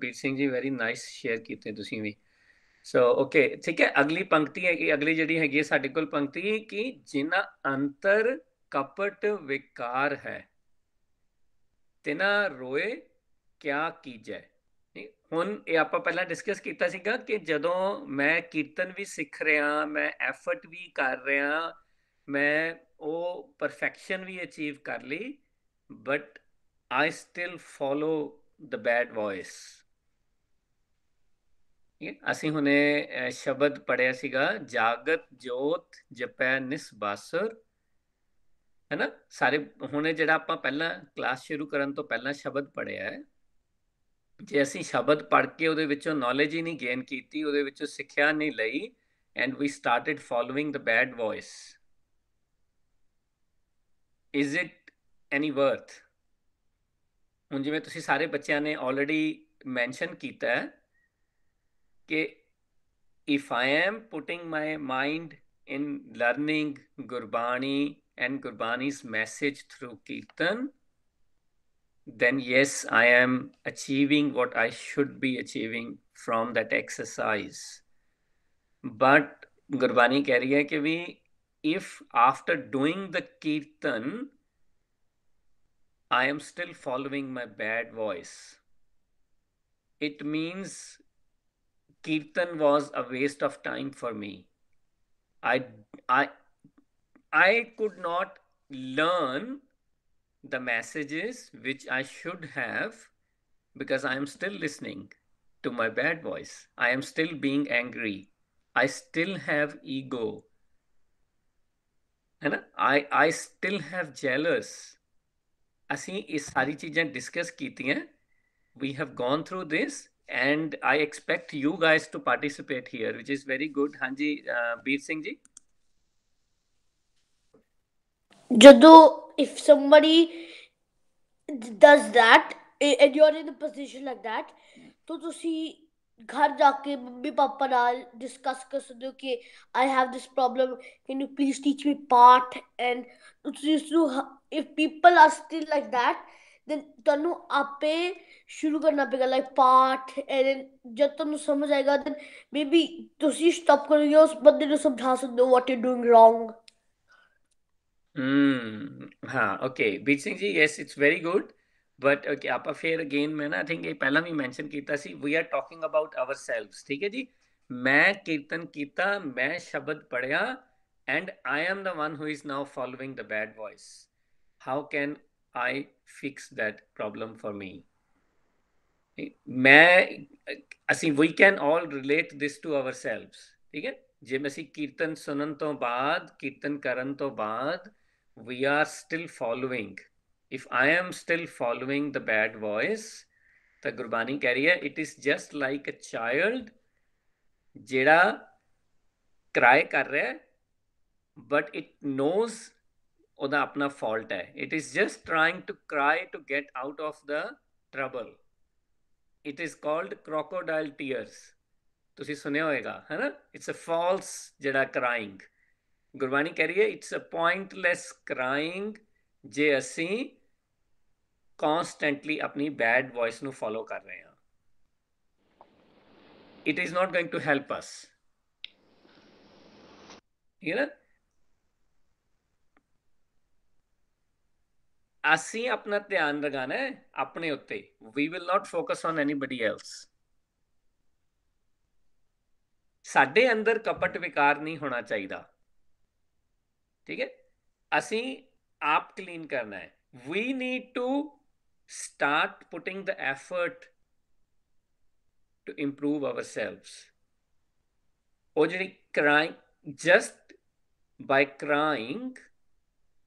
ਵੀਰ Singh ji very nice share ਕੀਤੇ ਤੁਸੀਂ ਵੀ। So okay ਠੀਕ ਹੈ, ਅਗਲੀ ਪੰਕਤੀ ਹੈਗੀ, ਅਗਲੀ ਜਿਹੜੀ ਹੈਗੀ ਹੈ ਸਾਡੇ ਕੋਲ ਪੰਕਤੀ ਕਿ ਜਿਨ੍ਹਾਂ ਅੰਤਰ ਕਪਟ ਵਿਕਾਰ ਹੈ ਤਿਨਾ ਰੋਏ ਕਿਆ ਕੀਜੈ। ਹੁਣ ਇਹ ਆਪਾਂ ਪਹਿਲਾਂ ਡਿਸਕਸ ਕੀਤਾ ਸੀਗਾ ਕਿ ਜਦੋਂ ਮੈਂ ਕੀਰਤਨ ਵੀ ਸਿੱਖ ਰਿਹਾ, ਮੈਂ ਐਫਰਟ ਵੀ ਕਰ ਰਿਹਾ, ਮੈਂ ਉਹ ਪਰਫੈਕਸ਼ਨ ਵੀ ਅਚੀਵ ਕਰ ਲਈ, but I still follow the bad voice. ਅਸੀਂ ਹੁਣੇ ਸ਼ਬਦ ਪੜਿਆ ਸੀਗਾ ਜਾਗਤ ਜੋਤ ਜਪੈ ਨਿਸਬਾਸੁਰ, ਹੈ ਨਾ ਸਾਰੇ। ਹੁਣੇ ਜਿਹੜਾ ਆਪਾਂ ਪਹਿਲਾਂ ਕਲਾਸ ਸ਼ੁਰੂ ਕਰਨ ਤੋਂ ਪਹਿਲਾਂ ਸ਼ਬਦ ਪੜਿਆ ਹੈ, ਜੇ ਅਸੀਂ ਸ਼ਬਦ ਪੜ੍ਹ ਕੇ ਉਹਦੇ ਵਿੱਚੋਂ ਨੌਲੇਜ ਹੀ ਨਹੀਂ ਗੇਨ ਕੀਤੀ, ਉਹਦੇ ਵਿੱਚੋਂ ਸਿੱਖਿਆ ਨਹੀਂ ਲਈ, and we started following the bad voice, is it any worth? ਹੁਣ ਜਿਵੇਂ ਤੁਸੀਂ ਸਾਰੇ ਬੱਚਿਆਂ ਨੇ ਆਲਰੇਡੀ ਮੈਂਸ਼ਨ ਕੀਤਾ ਹੈ ਕਿ if I am putting my mind in learning Gurbani and Gurbani's message through Kirtan, then yes, I am achieving what I should be achieving from that exercise. But Gurbani कह रही है कि भी if after doing the Kirtan I am still following my bad voice, it means Kirtan was a waste of time for me. I could not learn the messages which I should have because I am still listening to my bad voice. I am still being angry. I still have ego. है ना? I still have jealous. ਅਸੀਂ ਇਹ ਸਾਰੀ ਚੀਜ਼ਾਂ discuss ਕੀਤੀਆਂ. We have gone through this. And I expect you guys to participate here, which is very good. Hanji, Veer Singh ji. Jado, if somebody does that and you're in a position like that, तो ਤੁਸੀਂ घर जाके mummy papa नाल discuss कर सकते हो कि I have this problem, can you please teach me part? And if people are still like that, then ਤੁਹਾਨੂੰ ਆਪੇ ਸ਼ੁਰੂ ਕਰਨਾ ਪਏਗਾ like part, and then ਜਦ ਤੁਹਾਨੂੰ ਸਮਝ ਆਏਗਾ then maybe ਤੁਸੀਂ stop ਕਰੋਗੇ ਉਸ ਬੰਦੇ ਨੂੰ ਸਮਝਾ ਸਕਦੇ ਹੋ what you're doing wrong. हाँ okay Bir Singh ji yes it's very good but okay ਆਪਾਂ ਫਿਰ ਅਗੇਨ ਮੈਂ ਨਾ ਆਈ ਥਿੰਕ ਇਹ ਪਹਿਲਾਂ ਵੀ ਮੈਂਸ਼ਨ ਕੀਤਾ ਸੀ we are talking about ourselves ਠੀਕ ਹੈ ਜੀ ਮੈਂ ਕੀਰਤਨ ਕੀਤਾ ਮੈਂ ਸ਼ਬਦ ਪੜਿਆ and I am the one who is now following the bad voice how can I fix that problem for me ਮੈਂ ਅਸੀਂ we can all relate this to ourselves ਠੀਕ ਹੈ ਜੇ ਅਸੀਂ ਕੀਰਤਨ ਸੁਣਨ ਤੋਂ ਬਾਅਦ ਕੀਰਤਨ ਕਰਨ ਤੋਂ ਬਾਅਦ we are still following if I am still following the bad voice ਤਾਂ ਗੁਰਬਾਣੀ ਕਹਿ ਰਹੀ ਹੈ it is just like a child ਜਿਹੜਾ cry ਕਰ ਰਿਹਾ but it knows ਉਹਦਾ ਆਪਣਾ fault ਹੈ it is just trying to cry to get out of the trouble it is called crocodile tears ਤੁਸੀਂ ਸੁਣਿਆ ਹੋਏਗਾ ਹੈ ਨਾ it's a false ਜਿਹੜਾ crying ਗੁਰਬਾਣੀ ਕਹਿ ਰਹੀ ਹੈ ਇਟਸ ਅ ਪੁਆਇੰਟਲੈਸ ਕਰਾਈਂਗ ਜੇ ਅਸੀਂ ਕਨਸਟੈਂਟਲੀ ਆਪਣੀ ਬੈਡ ਵੌਇਸ ਨੂੰ ਫੋਲੋ ਕਰ ਰਹੇ ਹਾਂ it is not going to help us ਠੀਕ ਹੈ ਨਾ ਅਸੀਂ ਆਪਣਾ ਧਿਆਨ ਲਗਾਣਾ ਹੈ ਆਪਣੇ ਉੱਤੇ we will not focus on anybody else ਸਾਡੇ ਅੰਦਰ ਕਪਟ ਵਿਕਾਰ ਨਹੀਂ ਹੋਣਾ ਚਾਹੀਦਾ ठीक है असी आप क्लीन करना है we need to start putting the effort to improve ourselves or crying just by crying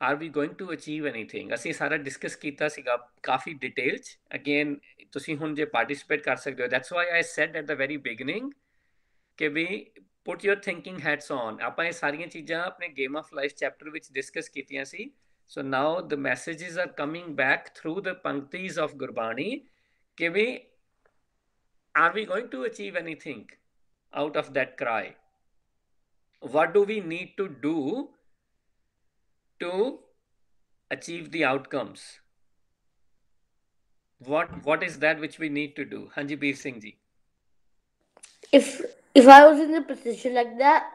are we going to achieve anything ਅਸੀਂ ਸਾਰਾ ਡਿਸਕਸ ਕੀਤਾ ਸੀਗਾ ਕਾਫੀ ਡਿਟੇਲ ਚ ਅਗੇਨ ਤੁਸੀਂ ਹੁਣ ਜੇ ਪਾਰਟਿਸਿਪੇਟ ਕਰ ਸਕਦੇ ਹੋ that's why I said at the very beginning ਕਿ ਵੀ put your thinking hats on ਆਪਾਂ ਇਹ ਸਾਰੀਆਂ ਚੀਜ਼ਾਂ ਆਪਣੇ game of life chapter ਵਿੱਚ discuss ਕੀਤੀਆਂ ਸੀ so now the messages are coming back through the panktis of Gurbani ਕਿ ਵੀ are we going to achieve anything out of that cry what do we need to do to achieve the outcomes what is that which we need to do Hanji Beer Singh ji if I was in a position like that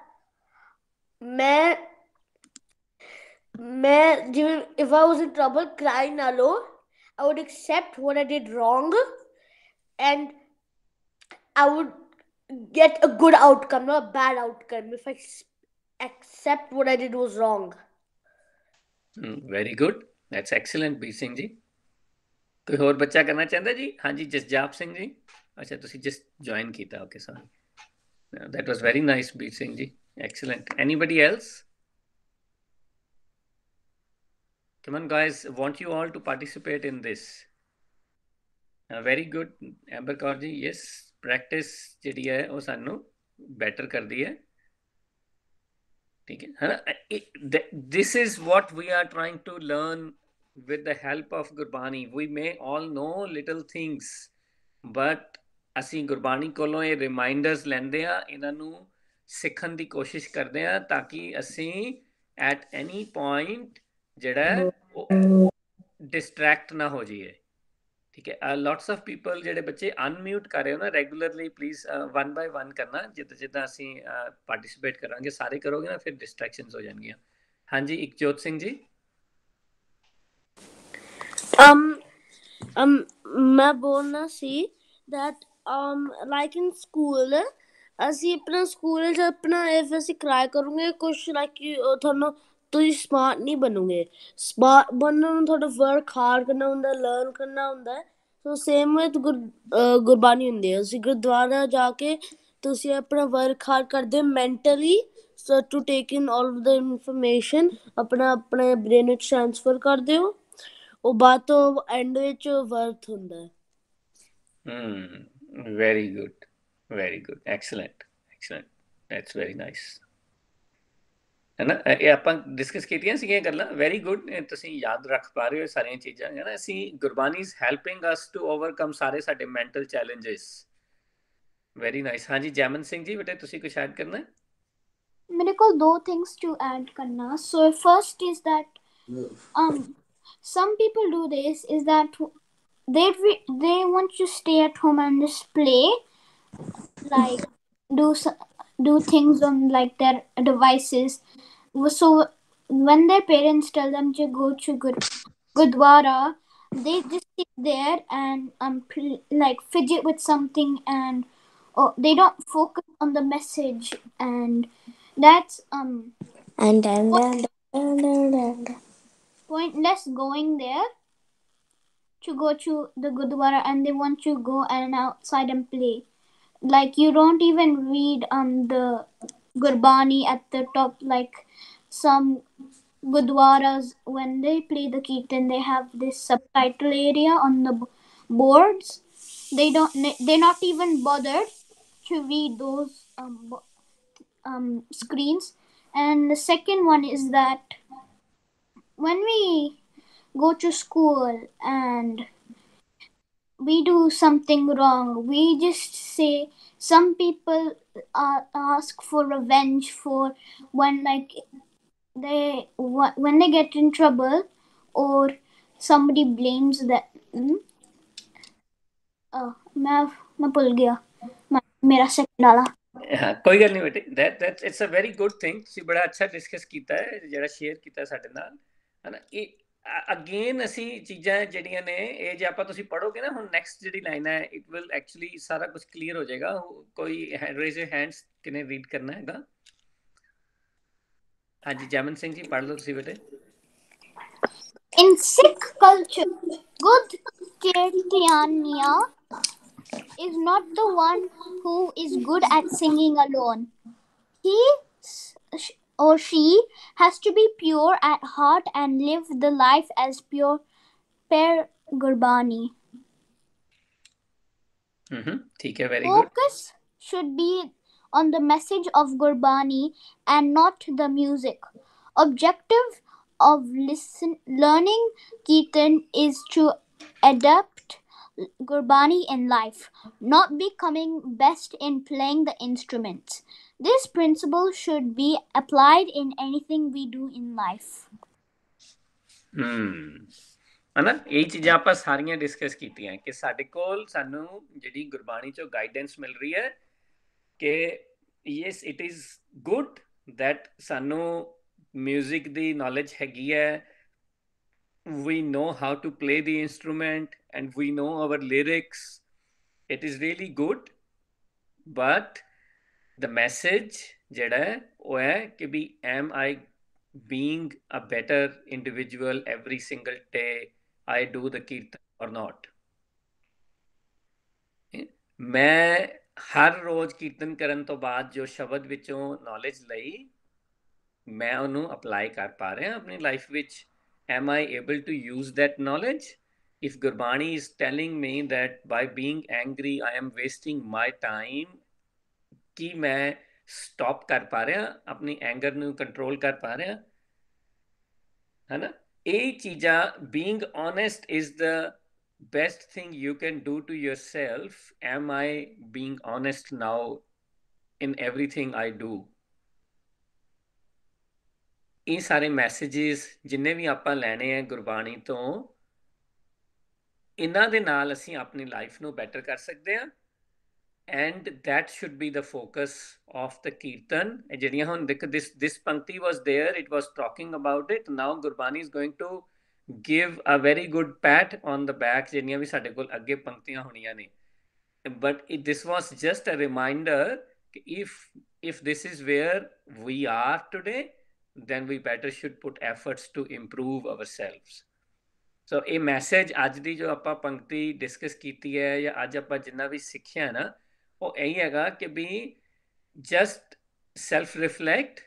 if I was in trouble crying alone I would accept what I did wrong and I would get a good outcome not a bad outcome if I accept what I did was wrong very good that's excellent Beer Singh ji ਕੋਈ ਹੋਰ ਬੱਚਾ ਕਰਨਾ ਚਾਹੁੰਦਾ ਜੀ ਹਾਂਜੀ ਜਸਜਾਪ ਸਿੰਘ ਜੀ ਅੱਛਾ ਤੁਸੀਂ just join ਕੀਤਾ okay sorry that was very nice Beer Singh ji excellent anybody else come on guys want you all to participate in this very good Amber Kaur ji yes practice ਜਿਹੜੀ ਹੈ ਉਹ ਸਾਨੂੰ better ਕਰਦੀ ਹੈ ਠੀਕ ਹੈ ਨਾ this is what we are trying to learn with the help of Gurbani we may all know little things but ਅਸੀਂ ਗੁਰਬਾਣੀ ਕੋਲੋਂ ਇਹ ਰਿਮਾਈਂਡਰਸ ਲੈਂਦੇ ਆ ਇਹਨਾਂ ਨੂੰ ਸਿੱਖਣ ਦੀ ਕੋਸ਼ਿਸ਼ ਕਰਦੇ ਆ ਤਾਂ ਕਿ ਅਸੀਂ at any point ਜਿਹੜਾ ਡਿਸਟਰੈਕਟ ਨਾ ਹੋ ਜਾਈਏ ਠੀਕ ਹੈ lots of people ਜਿਹੜੇ ਬੱਚੇ ਅਨਮਿਊਟ ਕਰ ਰਹੇ ਹੋ ਨਾ regularly please one by one ਕਰਨਾ ਜਿੱਦਾਂ ਅਸੀਂ ਪਾਰਟਿਸਿਪੇਟ ਕਰਾਂਗੇ ਸਾਰੇ ਕਰੋਗੇ ਨਾ ਫਿਰ ਡਿਸਟਰੈਕਸ਼ਨਸ ਹੋ ਜਾਣਗੀਆਂ ਹਾਂਜੀ ਇਕਜੋਤ ਸਿੰਘ ਜੀ ਮੈਂ ਬੋਲਣਾ ਸੀ that like in school ਅਸੀਂ ਆਪਣਾ ਸਕੂਲ ਚ ਆਪਣਾ if ਅਸੀਂ ਕਰਾਈ ਕਰੂਗੇ ਕੁਛ like ਤੁਹਾਨੂੰ ਤੁਸੀਂ ਸਮਾਰਟ ਨਹੀਂ ਬਣੋਗੇ ਸਮਾਰਟ ਬਣਨ ਨੂੰ ਤੁਹਾਡਾ ਵਰਕ ਹਾਰਡ ਕਰਨਾ ਹੁੰਦਾ ਲਰਨ ਕਰਨਾ ਹੁੰਦਾ ਸੋ ਸੇਮ ਵਿਦ ਗੁਰਬਾਣੀ ਹੁੰਦੀ ਹੈ ਅਸੀਂ ਗੁਰਦੁਆਰਾ ਜਾ ਕੇ ਤੁਸੀਂ ਆਪਣਾ ਵਰਕ ਹਾਰਡ ਕਰਦੇ mentally so to take in all of the information ਆਪਣੇ ਬ੍ਰੇਨ ਵਿੱਚ ਟ੍ਰਾਂਸਫਰ ਕਰਦੇ ਹੋ ਉਹ ਬਾਅਦ ਤੋਂ ਐਂਡ ਵਿੱਚ ਵਰਥ ਹੁੰਦਾ very good excellent that's very nice ਹੈ ਨਾ ਇਹ ਆਪਾਂ ਡਿਸਕਸ ਕੀਤੀਆਂ ਸੀਗੀਆਂ ਗੱਲਾਂ ਵੈਰੀ ਗੁੱਡ ਤੁਸੀਂ ਯਾਦ ਰੱਖ ਪਾ ਰਹੇ ਹੋ ਸਾਰੀਆਂ ਚੀਜ਼ਾਂ ਹੈ ਨਾ ਅਸੀਂ Gurbani is helping us to overcome ਸਾਰੇ ਸਾਡੇ ਮੈਂਟਲ ਚੈਲੰਜਸ वेरी नाइस। हाँ जी जैमन सिंह जी बेटे तुसी कुछ ऐड करना है? मेरे को 2 things to add करना. So first is that some people do this is that they want to stay at home and just play, like do do things on like their devices. So when their parents tell them to go to Gurdwara, they just sit there and like fidget with something, and they don't focus on the message, and that's pointless going there to go to the Gurdwara, and they want to go and outside and play. Like you don't even read the Gurbani at the top, like some Gurdwaras when they play the kirtan they have this subtitle area on the boards. They're not even bothered to read those screens. And the second one is that when we go to school and we do something wrong, we just say some people ask for revenge for when like when they get in trouble or somebody blames them. मैं भूल गया मेरा second वाला. हाँ कोई गल नहीं बेटे that it's a very good thing ਤੁਸੀਂ ਬੜਾ ਅੱਛਾ ਡਿਸਕਸ ਕੀਤਾ ਹੈ ਜਿਹੜਾ ਸ਼ੇਅਰ ਕੀਤਾ ਸਾਡੇ ਨਾਲ ਹੈ ਨਾ ਇਹ ਅਗੇਨ ਅਸੀਂ ਚੀਜ਼ਾਂ ਜਿਹੜੀਆਂ ਨੇ ਇਹ ਜੇ ਆਪਾਂ ਤੁਸੀਂ ਪੜੋਗੇ ਨਾ ਹੁਣ ਨੈਕਸਟ ਜਿਹੜੀ ਲਾਈਨ ਹੈ ਇਟ ਵਿਲ ਐਕਚੁਅਲੀ ਸਾਰਾ ਕੁਝ ਕਲੀਅਰ ਹੋ ਜਾਏਗਾ ਕੋਈ ਰੇਜ਼ ਯਰ ਹੈਂਡਸ ਕਿਨੇ ਰੀਡ ਕਰਨਾ ਹੈਗਾ ਹਾਂਜੀ ਜੈਮਨ ਸਿੰਘ ਜੀ ਪੜ੍ਹ ਲਓ ਤੁਸੀਂ ਬੇਟੇ In Sikh culture, good Kirtaniya is not the one who is good at singing alone. He or she has to be pure at heart and live the life as pure per Gurbani. ठीक है very good. Focus should be on the message of Gurbani and not the music. Objective of learning Kirtan is to adapt Gurbani in life, not becoming best in playing the instruments. This principle should be applied in anything we do in life. ਹਨਾ ਇਹ ਚੀਜ਼ਾਂ ਆਪਾਂ ਸਾਰੀਆਂ discuss ਕੀਤੀਆਂ ਕਿ ਸਾਡੇ ਕੋਲ ਸਾਨੂੰ ਜਿਹੜੀ ਗੁਰਬਾਣੀ ਚੋਂ ਗਾਈਡੈਂਸ ਮਿਲ ਰਹੀ ਹੈ ਕਿ yes it is good that ਸਾਨੂੰ ਮਿਊਜ਼ਿਕ ਦੀ ਨੌਲੇਜ ਹੈਗੀ ਹੈ we know how to play the instrument and we know our lyrics. It is really good, but the message ਜਿਹੜਾ ਹੈ ਉਹ ਹੈ ਕਿ ਵੀ am I being a better individual every single day I do the kirtan or not? ਮੈਂ ਹਰ ਰੋਜ਼ ਕੀਰਤਨ ਕਰਨ ਤੋਂ ਬਾਅਦ ਜੋ ਸ਼ਬਦ ਵਿੱਚੋਂ ਨੌਲੇਜ ਲਈ ਮੈਂ ਉਹਨੂੰ ਅਪਲਾਈ ਕਰ ਪਾ ਰਿਹਾ ਆਪਣੀ ਲਾਈਫ ਵਿੱਚ am I able to use that knowledge? If Gurbani is telling me that by being angry I am wasting my time, ਕੀ ਮੈਂ ਸਟਾਪ ਕਰ ਪਾ ਰਿਹਾ ਆਪਣੀ ਐਂਗਰ ਨੂੰ ਕੰਟਰੋਲ ਕਰ ਪਾ ਰਿਹਾ ਹੈ ਨਾ ਇਹ ਚੀਜ਼ਾਂ being honest is the best thing you can do to yourself. Am I being honest now in everything I do? ਇਹ ਸਾਰੇ ਮੈਸੇजेस ਜਿੰਨੇ ਵੀ ਆਪਾਂ ਲੈਣੇ ਆ ਗੁਰਬਾਣੀ ਤੋਂ ਇਹਨਾਂ ਦੇ ਨਾਲ ਅਸੀਂ ਆਪਣੀ ਲਾਈਫ ਨੂੰ ਬੈਟਰ ਕਰ ਸਕਦੇ ਹਾਂ and that should be the focus of the kirtan. ਜਿਹੜੀਆਂ ਹੁਣ ਦੇਖ this ਪੰਕਤੀ was there, it was talking about it. Now Gurbani is going to give a very good pat on the back ਜਿਹੜੀਆਂ ਵੀ ਸਾਡੇ ਕੋਲ ਅੱਗੇ ਪੰਕਤੀਆਂ ਹੋਣੀਆਂ ਨੇ but this was just a reminder if this is where we are today then we better should put efforts to improve ourselves. So ਇਹ message ਅੱਜ ਦੀ ਜੋ ਆਪਾਂ ਪੰਕਤੀ ਡਿਸਕਸ ਕੀਤੀ ਹੈ ਜਾਂ ਅੱਜ ਆਪਾਂ ਜਿੰਨਾ ਵੀ ਸਿੱਖਿਆ ਨਾ ਉਹ ਇਹੀ ਹੈਗਾ ਕਿ ਵੀ just self reflect.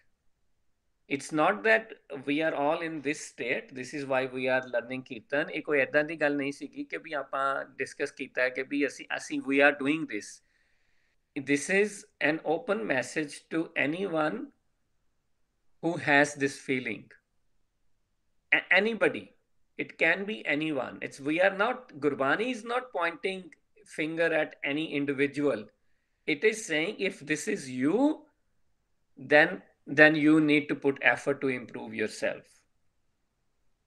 It's not that we are all in this state, this is why we are learning kirtan. ਇਹ ਕੋਈ ਐਦਾਂ ਦੀ ਗੱਲ ਨਹੀਂ ਸੀਗੀ ਕਿ ਵੀ ਆਪਾਂ ਡਿਸਕਸ ਕੀਤਾ ਹੈ ਕਿ ਵੀ ਅਸੀਂ we are doing this. This is an open message to anyone who has this feeling. Anybody, it can be anyone. We are not, Gurbani is not pointing finger at any individual. it is saying if this is you, then you need to put effort to improve yourself.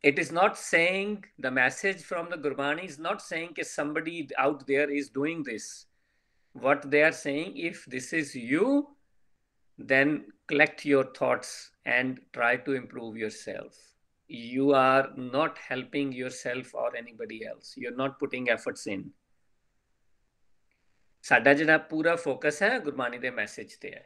It is not saying, the message from the Gurbani is not saying that somebody out there is doing this. What they are saying, if this is you, then collect your thoughts and try to improve yourself. You are not helping yourself or anybody else. You're not putting efforts in. ਸਾਡਾ ਜਿਹੜਾ ਪੂਰਾ focus ਹੈ ਗੁਰਬਾਣੀ ਦੇ message ਤੇ ਹੈ।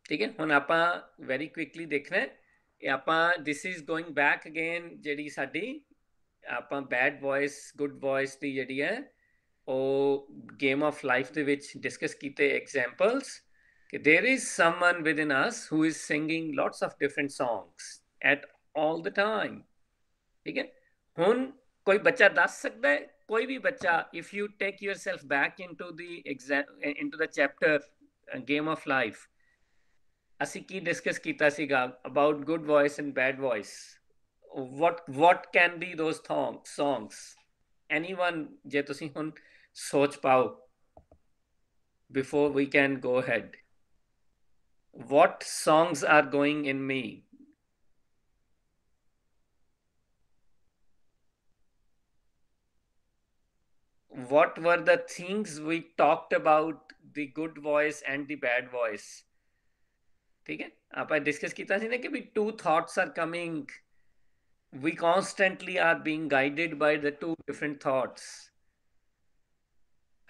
ਠੀਕ ਹੈ, ਹੁਣ ਆਪਾਂ ਵੈਰੀ ਕੁਇਕਲੀ ਦੇਖਣਾ ਹੈ ਇਹ ਆਪਾਂ this is going back again ਜਿਹੜੀ ਸਾਡੀ ਆਪਾਂ ਬੈਡ ਵੌਇਸ ਗੁੱਡ ਵੌਇਸ ਦੀ ਜਿਹੜੀ ਹੈ ਉਹ ਗੇਮ ਆਫ ਲਾਈਫ ਦੇ ਵਿੱਚ ਡਿਸਕਸ ਕੀਤੇ ਐਗਜ਼ਾਮਪਲਸ ਕਿ there is summon with in us who is singing lots of different songs at all the time. ਠੀਕ ਹੈ, ਹੁਣ ਕੋਈ ਬੱਚਾ ਦੱਸ ਸਕਦਾ ਹੈ, ਕੋਈ ਵੀ ਬੱਚਾ, if you take yourself back into the chapter game of life, ਅਸੀਂ ਕੀ ਡਿਸਕਸ ਕੀਤਾ ਸੀਗਾ about good voice and bed voice, what can be those songs? Anyone, ਜੇ ਤੁਸੀਂ ਹੁਣ ਸੋਚ ਪਾਓ before we can go ahead, what songs are going in me? What were the things we talked about the good voice and the bad voice? ठीक है, ਆਪਾਂ discuss ਕੀਤਾ ਸੀ ਨਾ ਕਿ ਵੀ two thoughts are coming, we constantly are being guided by the two different thoughts.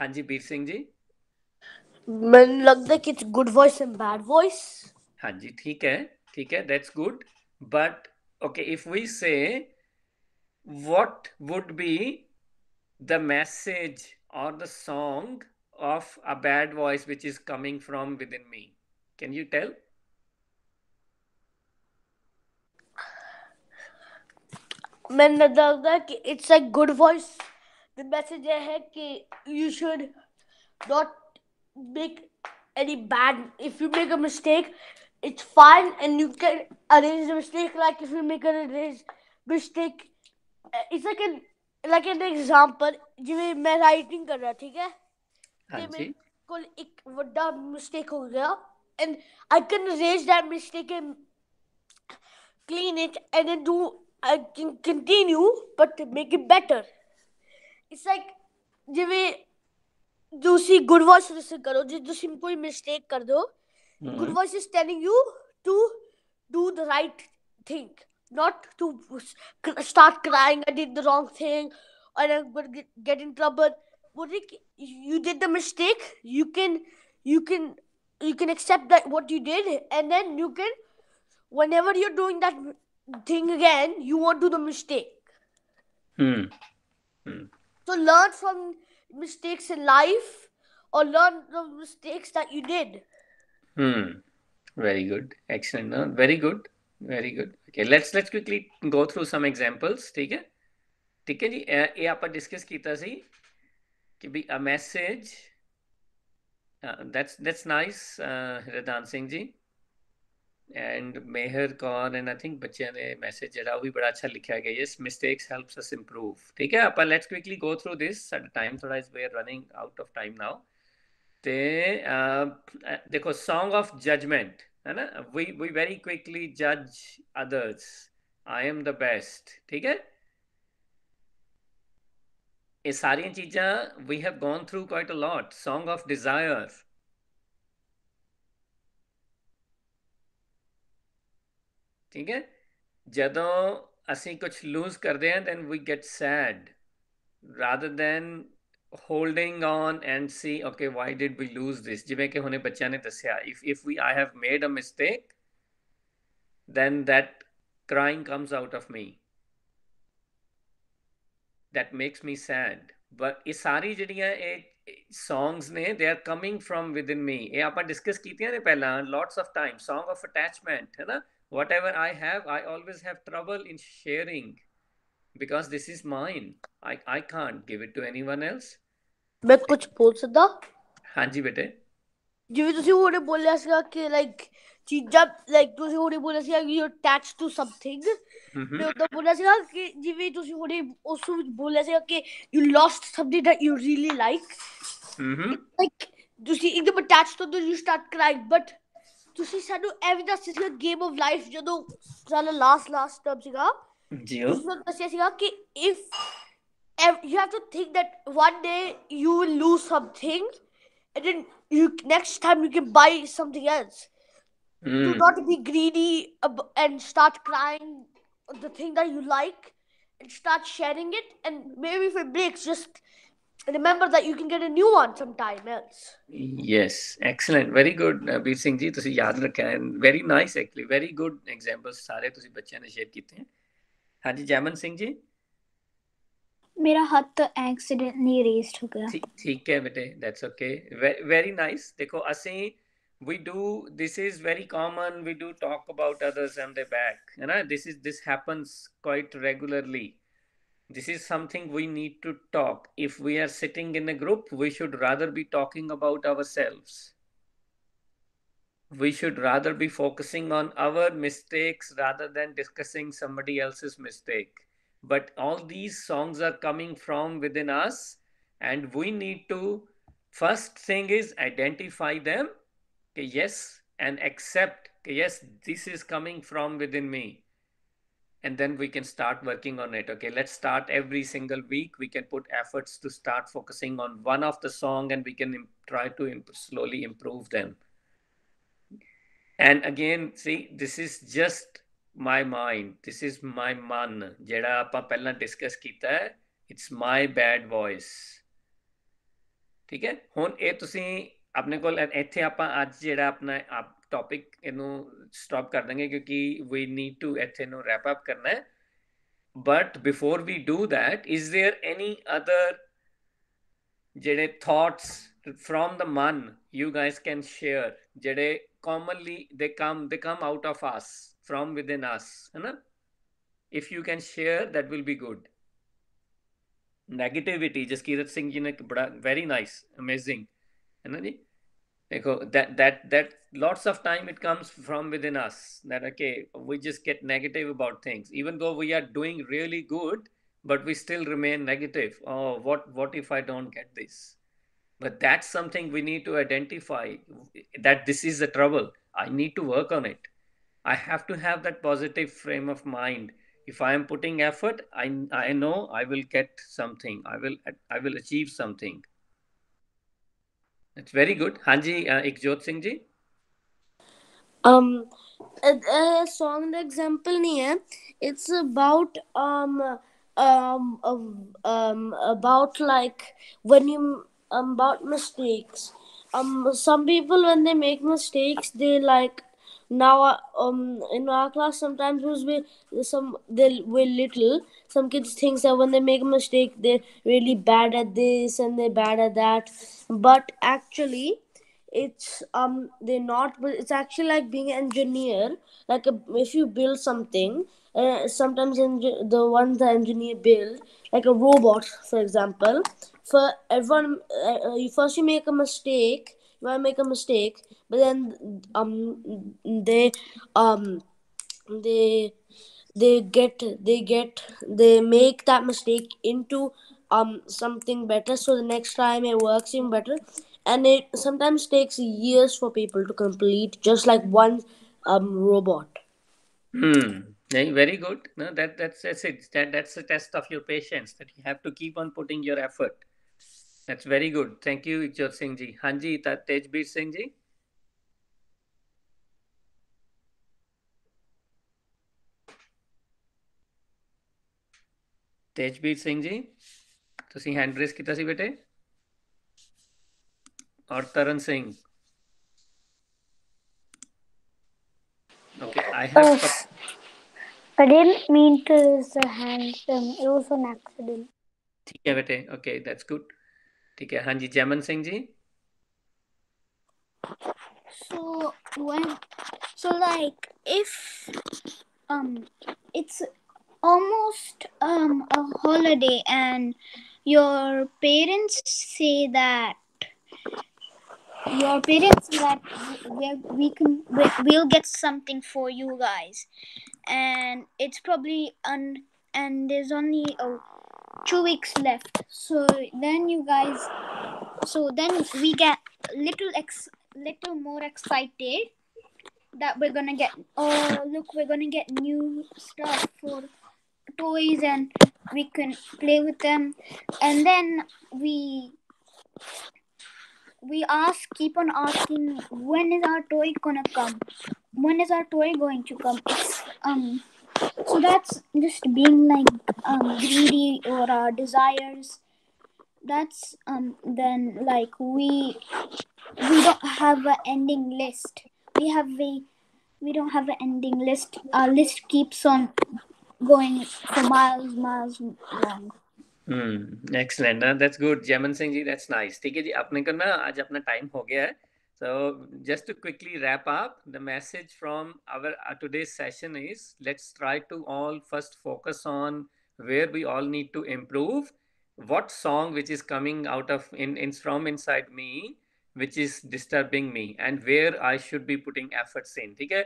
ਹਾਂਜੀ ਵੀਰ ਸਿੰਘ ਜੀ। ਮੈਨੂੰ ਲੱਗਦਾ ਕਿ it's good voice and bad voice. ਹਾਂਜੀ ਠੀਕ ਹੈ, that's good, but okay, if we say what would be the message or the song of a bad voice which is coming from within me, can you tell? ਮੈਨੂੰ ਲੱਗਦਾ ਕਿ it's like good voice, the message ਹੈ ਕਿ you should not make any bad, if you make a mistake it's fine and you can arrange the mistake. Like if you make a mistake, it's like an example, ਜਿਵੇਂ ਮੈਂ writing ਕਰ ਰਿਹਾ, ਠੀਕ ਹੈ, ਤੇ ਮੇਰੇ ਕੋਲ ਇੱਕ ਵੱਡਾ ਮਿਸਟੇਕ ਹੋ ਗਿਆ and I can erase that mistake and clean it and then I can continue but make it better. It's like ਜਿਵੇਂ ਤੁਸੀਂ good voice listen ਕਰੋ, ਜੇ ਤੁਸੀਂ ਕੋਈ mistake ਕਰ ਦੋ, good voice is telling you to do the right thing, not to start crying, I did the wrong thing or I'm going to get in trouble. You did the mistake, you can accept that what you did, and then you can, whenever you're doing that thing again, you won't do the mistake. So learn from mistakes in life or learn the mistakes that you did. Very good, excellent, no? Very good. Okay, let's quickly go through some examples. ठीक है जी, ये ਆਪਾਂ discuss ਕੀਤਾ ਸੀ कि भी a message, that's nice, Ridan Singh ji and Meher Kaur, and I think ਬੱਚਿਆਂ ਨੇ message ਜਿਹੜਾ ਉਹ ਵੀ ਬੜਾ ਅੱਛਾ ਲਿਖਿਆ ਗਿਆ, yes, mistakes helps us improve. ਠੀਕ ਹੈ, ਆਪਾਂ let's quickly go through this, ਸਾਡਾ time ਥੋੜਾ is we are running out of time now. ਤੇ ਦੇਖੋ song of judgment है ना, we very quickly judge others, I am the best, ठीक है, ये सारी चीज़ां we have gone through quite a lot. Song of desire, ठीक है, ਜਦੋਂ ਅਸੀਂ ਕੁਝ lose ਕਰਦੇ ਹਾਂ then we get sad rather than holding on and see okay why did we lose this. ਜਿਵੇਂ ਕਿ ਹੁਣੇ ਬੱਚਿਆਂ ਨੇ ਦੱਸਿਆ, if I have made a mistake then that crying comes out of me, that makes me sad. But ਇਹ ਸਾਰੀ ਜਿਹੜੀਆਂ ਇਹ songs ਨੇ they are coming from within me. ਇਹ ਆਪਾਂ discuss ਕੀਤੀਆਂ ਨੇ ਪਹਿਲਾਂ lots of time. Song of attachment ਹੈ ਨਾ, whatever I have, I always have trouble in sharing because this is mine. I can't give it to anyone else. ਮੈਂ ਕੁਝ ਬੋਲ ਸਕਦਾ? ਹਾਂਜੀ ਬੇਟੇ, ਜਿਵੇਂ ਤੁਸੀਂ ਹੁਣੇ ਬੋਲਿਆ ਸੀਗਾ ਕਿ ਲਾਈਕ ਚੀਜ਼ਾਂ, ਲਾਈਕ ਤੁਸੀਂ ਹੁਣੇ ਬੋਲਿਆ ਸੀਗਾ ਕਿ you attach to something, Mhm. ਉਹਦਾ ਬੋਲਿਆ ਸੀਗਾ ਕਿ ਜਿਵੇਂ ਤੁਸੀਂ ਹੁਣੇ ਉਸ ਵਿੱਚ ਬੋਲਿਆ ਸੀਗਾ ਕਿ you lost something that you really like. Mhm. Like ਤੁਸੀਂ ਇੱਕਦਮ attached ਹੋ you start crying, but ਤੁਸੀਂ ਸਾਨੂੰ ਐਵੇਂ ਦੱਸਿਆ ਸੀਗਾ ਗੇਮ ਆਫ ਲਾਈਫ ਜਦੋਂ ਸਾਡਾ ਲਾਸਟ ਟਰਮ ਸੀਗਾ ਜਿਓ ਤੁਸੀਂ ਸਾਨੂੰ ਦੱਸਿਆ ਸੀਗਾ ਕਿ if you have to think that one day you will lose something and then next time you can buy something else. Do not be greedy and start crying the thing that you like and start sharing it, and maybe if it breaks, just remember that you can get a new one sometime else. Yes, excellent, very good, ਵੀਰ ਸਿੰਘ ਜੀ ਤੁਸੀਂ ਯਾਦ ਰੱਖਿਆ and very nice actually, very good examples ਸਾਰੇ ਤੁਸੀਂ ਬੱਚਿਆਂ ਨੇ share ਕੀਤੇ ਹਨ। ਹਾਂਜੀ ਜੈਮਨ ਸਿੰਘ ਜੀ मेरा हथ एक्सीडेंटली रेस्ट हो गया। ठीक है बेटे, that's okay, very nice। देखो ਅਸੀਂ we do, this is very common, we do talk about others and their back, है ना, this happens quite regularly। This is something we need to talk. If we are sitting in a group, we should rather be talking about ourselves. We should rather be focusing on our mistakes rather than discussing somebody else's mistake. But all these songs are coming from within us, and we need to, first thing is identify them, okay, yes, and accept, okay, yes, this is coming from within me, and then we can start working on it। Okay, let's start every single week, we can put efforts to start focusing on one of the song, and we can try to slowly improve them। And again, see, this is just my mind, this is my man, ਜਿਹੜਾ ਆਪਾਂ ਪਹਿਲਾਂ discuss ਕੀਤਾ ਹੈ, it's my bad voice। ਠੀਕ ਹੈ, ਹੁਣ ਇਹ ਤੁਸੀਂ ਆਪਣੇ ਕੋਲ ਇੱਥੇ ਆਪਾਂ ਅੱਜ ਜਿਹੜਾ ਆਪਣਾ ਟੌਪਿਕ ਇਹਨੂੰ ਸਟਾਪ ਕਰ ਦਾਂਗੇ ਕਿਉਂਕਿ we need to ਇੱਥੇ ਨੂੰ wrap up ਕਰਨਾ ਹੈ। But before we do that, is there any other ਜਿਹੜੇ thoughts from the man you guys can share, ਜਿਹੜੇ commonly they come out of us, from within us, है ना? If you can share, that will be good। Negativity, Jaskirat Singh ji ने बड़ा very nice, amazing, है ना जी? देखो that lots of time it comes from within us, that okay, we just get negative about things even though we are doing really good, but we still remain negative। Oh, what if I don't get this? But that's something we need to identify, that this is the trouble, I need to work on it, I have to have that positive frame of mind। If I am putting effort, I know I will get something, I will achieve something। That's very good। Hanji, Ikjot Singh ji। A song the example नहीं है, it's about about like when you about mistakes। Some people when they make mistakes they like, now in our class sometimes we're little, some kids think that when they make a mistake they're really bad at this and they're bad at that, but actually it's they're not, but it's actually like being an engineer, like if you build something, sometimes the ones the engineer build, like a robot for example, for everyone, first you make a mistake, you might make a mistake, but then they um they they make that mistake into something better, so the next time it works even better, and it sometimes takes years for people to complete just like one robot। Very good। No, that's it, that's a test of your patience, that you have to keep on putting your effort। That's very good, thank you Ikjot Singh ji। Hanji, Tejbir Singh ji। ਤੇਜਬੀਰ Singh ji ਤੁਸੀਂ hand race ਕੀਤਾ ਸੀ ਬੇਟੇ, ਔਰ Tarn Singh. Okay, I have I didn't mean to raise the hand, it was an accident। ठीक है बेटे, okay, that's good। ठीक है, हाँ जी Jaiman Singh ji. So like if it's almost a holiday, and your parents say that your parents that we'll get something for you guys, and it's probably and there's only 2 weeks left. So then we get little more excited that we're gonna get, oh look, we're gonna get new stuff for toys and we can play with them. And then we keep on asking, when is our toy going to come? It's so that's just being like greedy, or our desires. That's then like we don't have an ending list. We don't have an ending list. Our list keeps on going for miles long. Excellent. That's good. Jaman Singh ji, that's nice. ठीक है जी, अपने को ना आज अपना time हो गया है. So just to quickly wrap up, the message from our today's session is, let's try to all first focus on where we all need to improve. What song which is coming out of from inside me, which is disturbing me, and where I should be putting efforts in. ठीक है?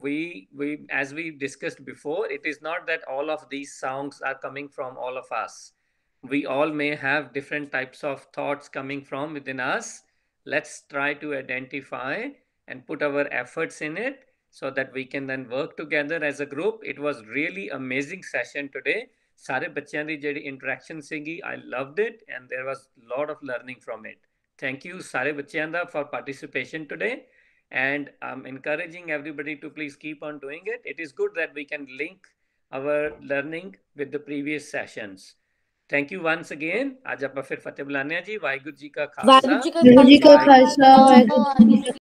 We as we discussed before, it is not that all of these songs are coming from all of us. We all may have different types of thoughts coming from within us. Let's try to identify and put our efforts in it so that we can then work together as a group. It was really amazing session today. ਸਾਰੇ ਬੱਚਿਆਂ ਦੀ ਜਿਹੜੀ interaction ਸੀਗੀ, I loved it and there was a lot of learning from it. Thank you ਸਾਰੇ ਬੱਚਿਆਂ ਦਾ for participation today, and I'm encouraging everybody to please keep on doing it. It is good that we can link our learning with the previous sessions. Thank you once again. आज ਆਪਾਂ ਫਿਰ ਫਤਿਹ ਬੁਲਾਉਂਦੇ ਹਾਂ ਜੀ. ਵਾਹਿਗੁਰੂ ਜੀ ਕਾ ਖਾਲਸਾ, ਵਾਹਿਗੁਰੂ ਜੀ ਕਾ ਖਾਲਸਾ, ਵਾਹਿਗੁਰੂ ਜੀ ਕੀ ਫਤਿਹ.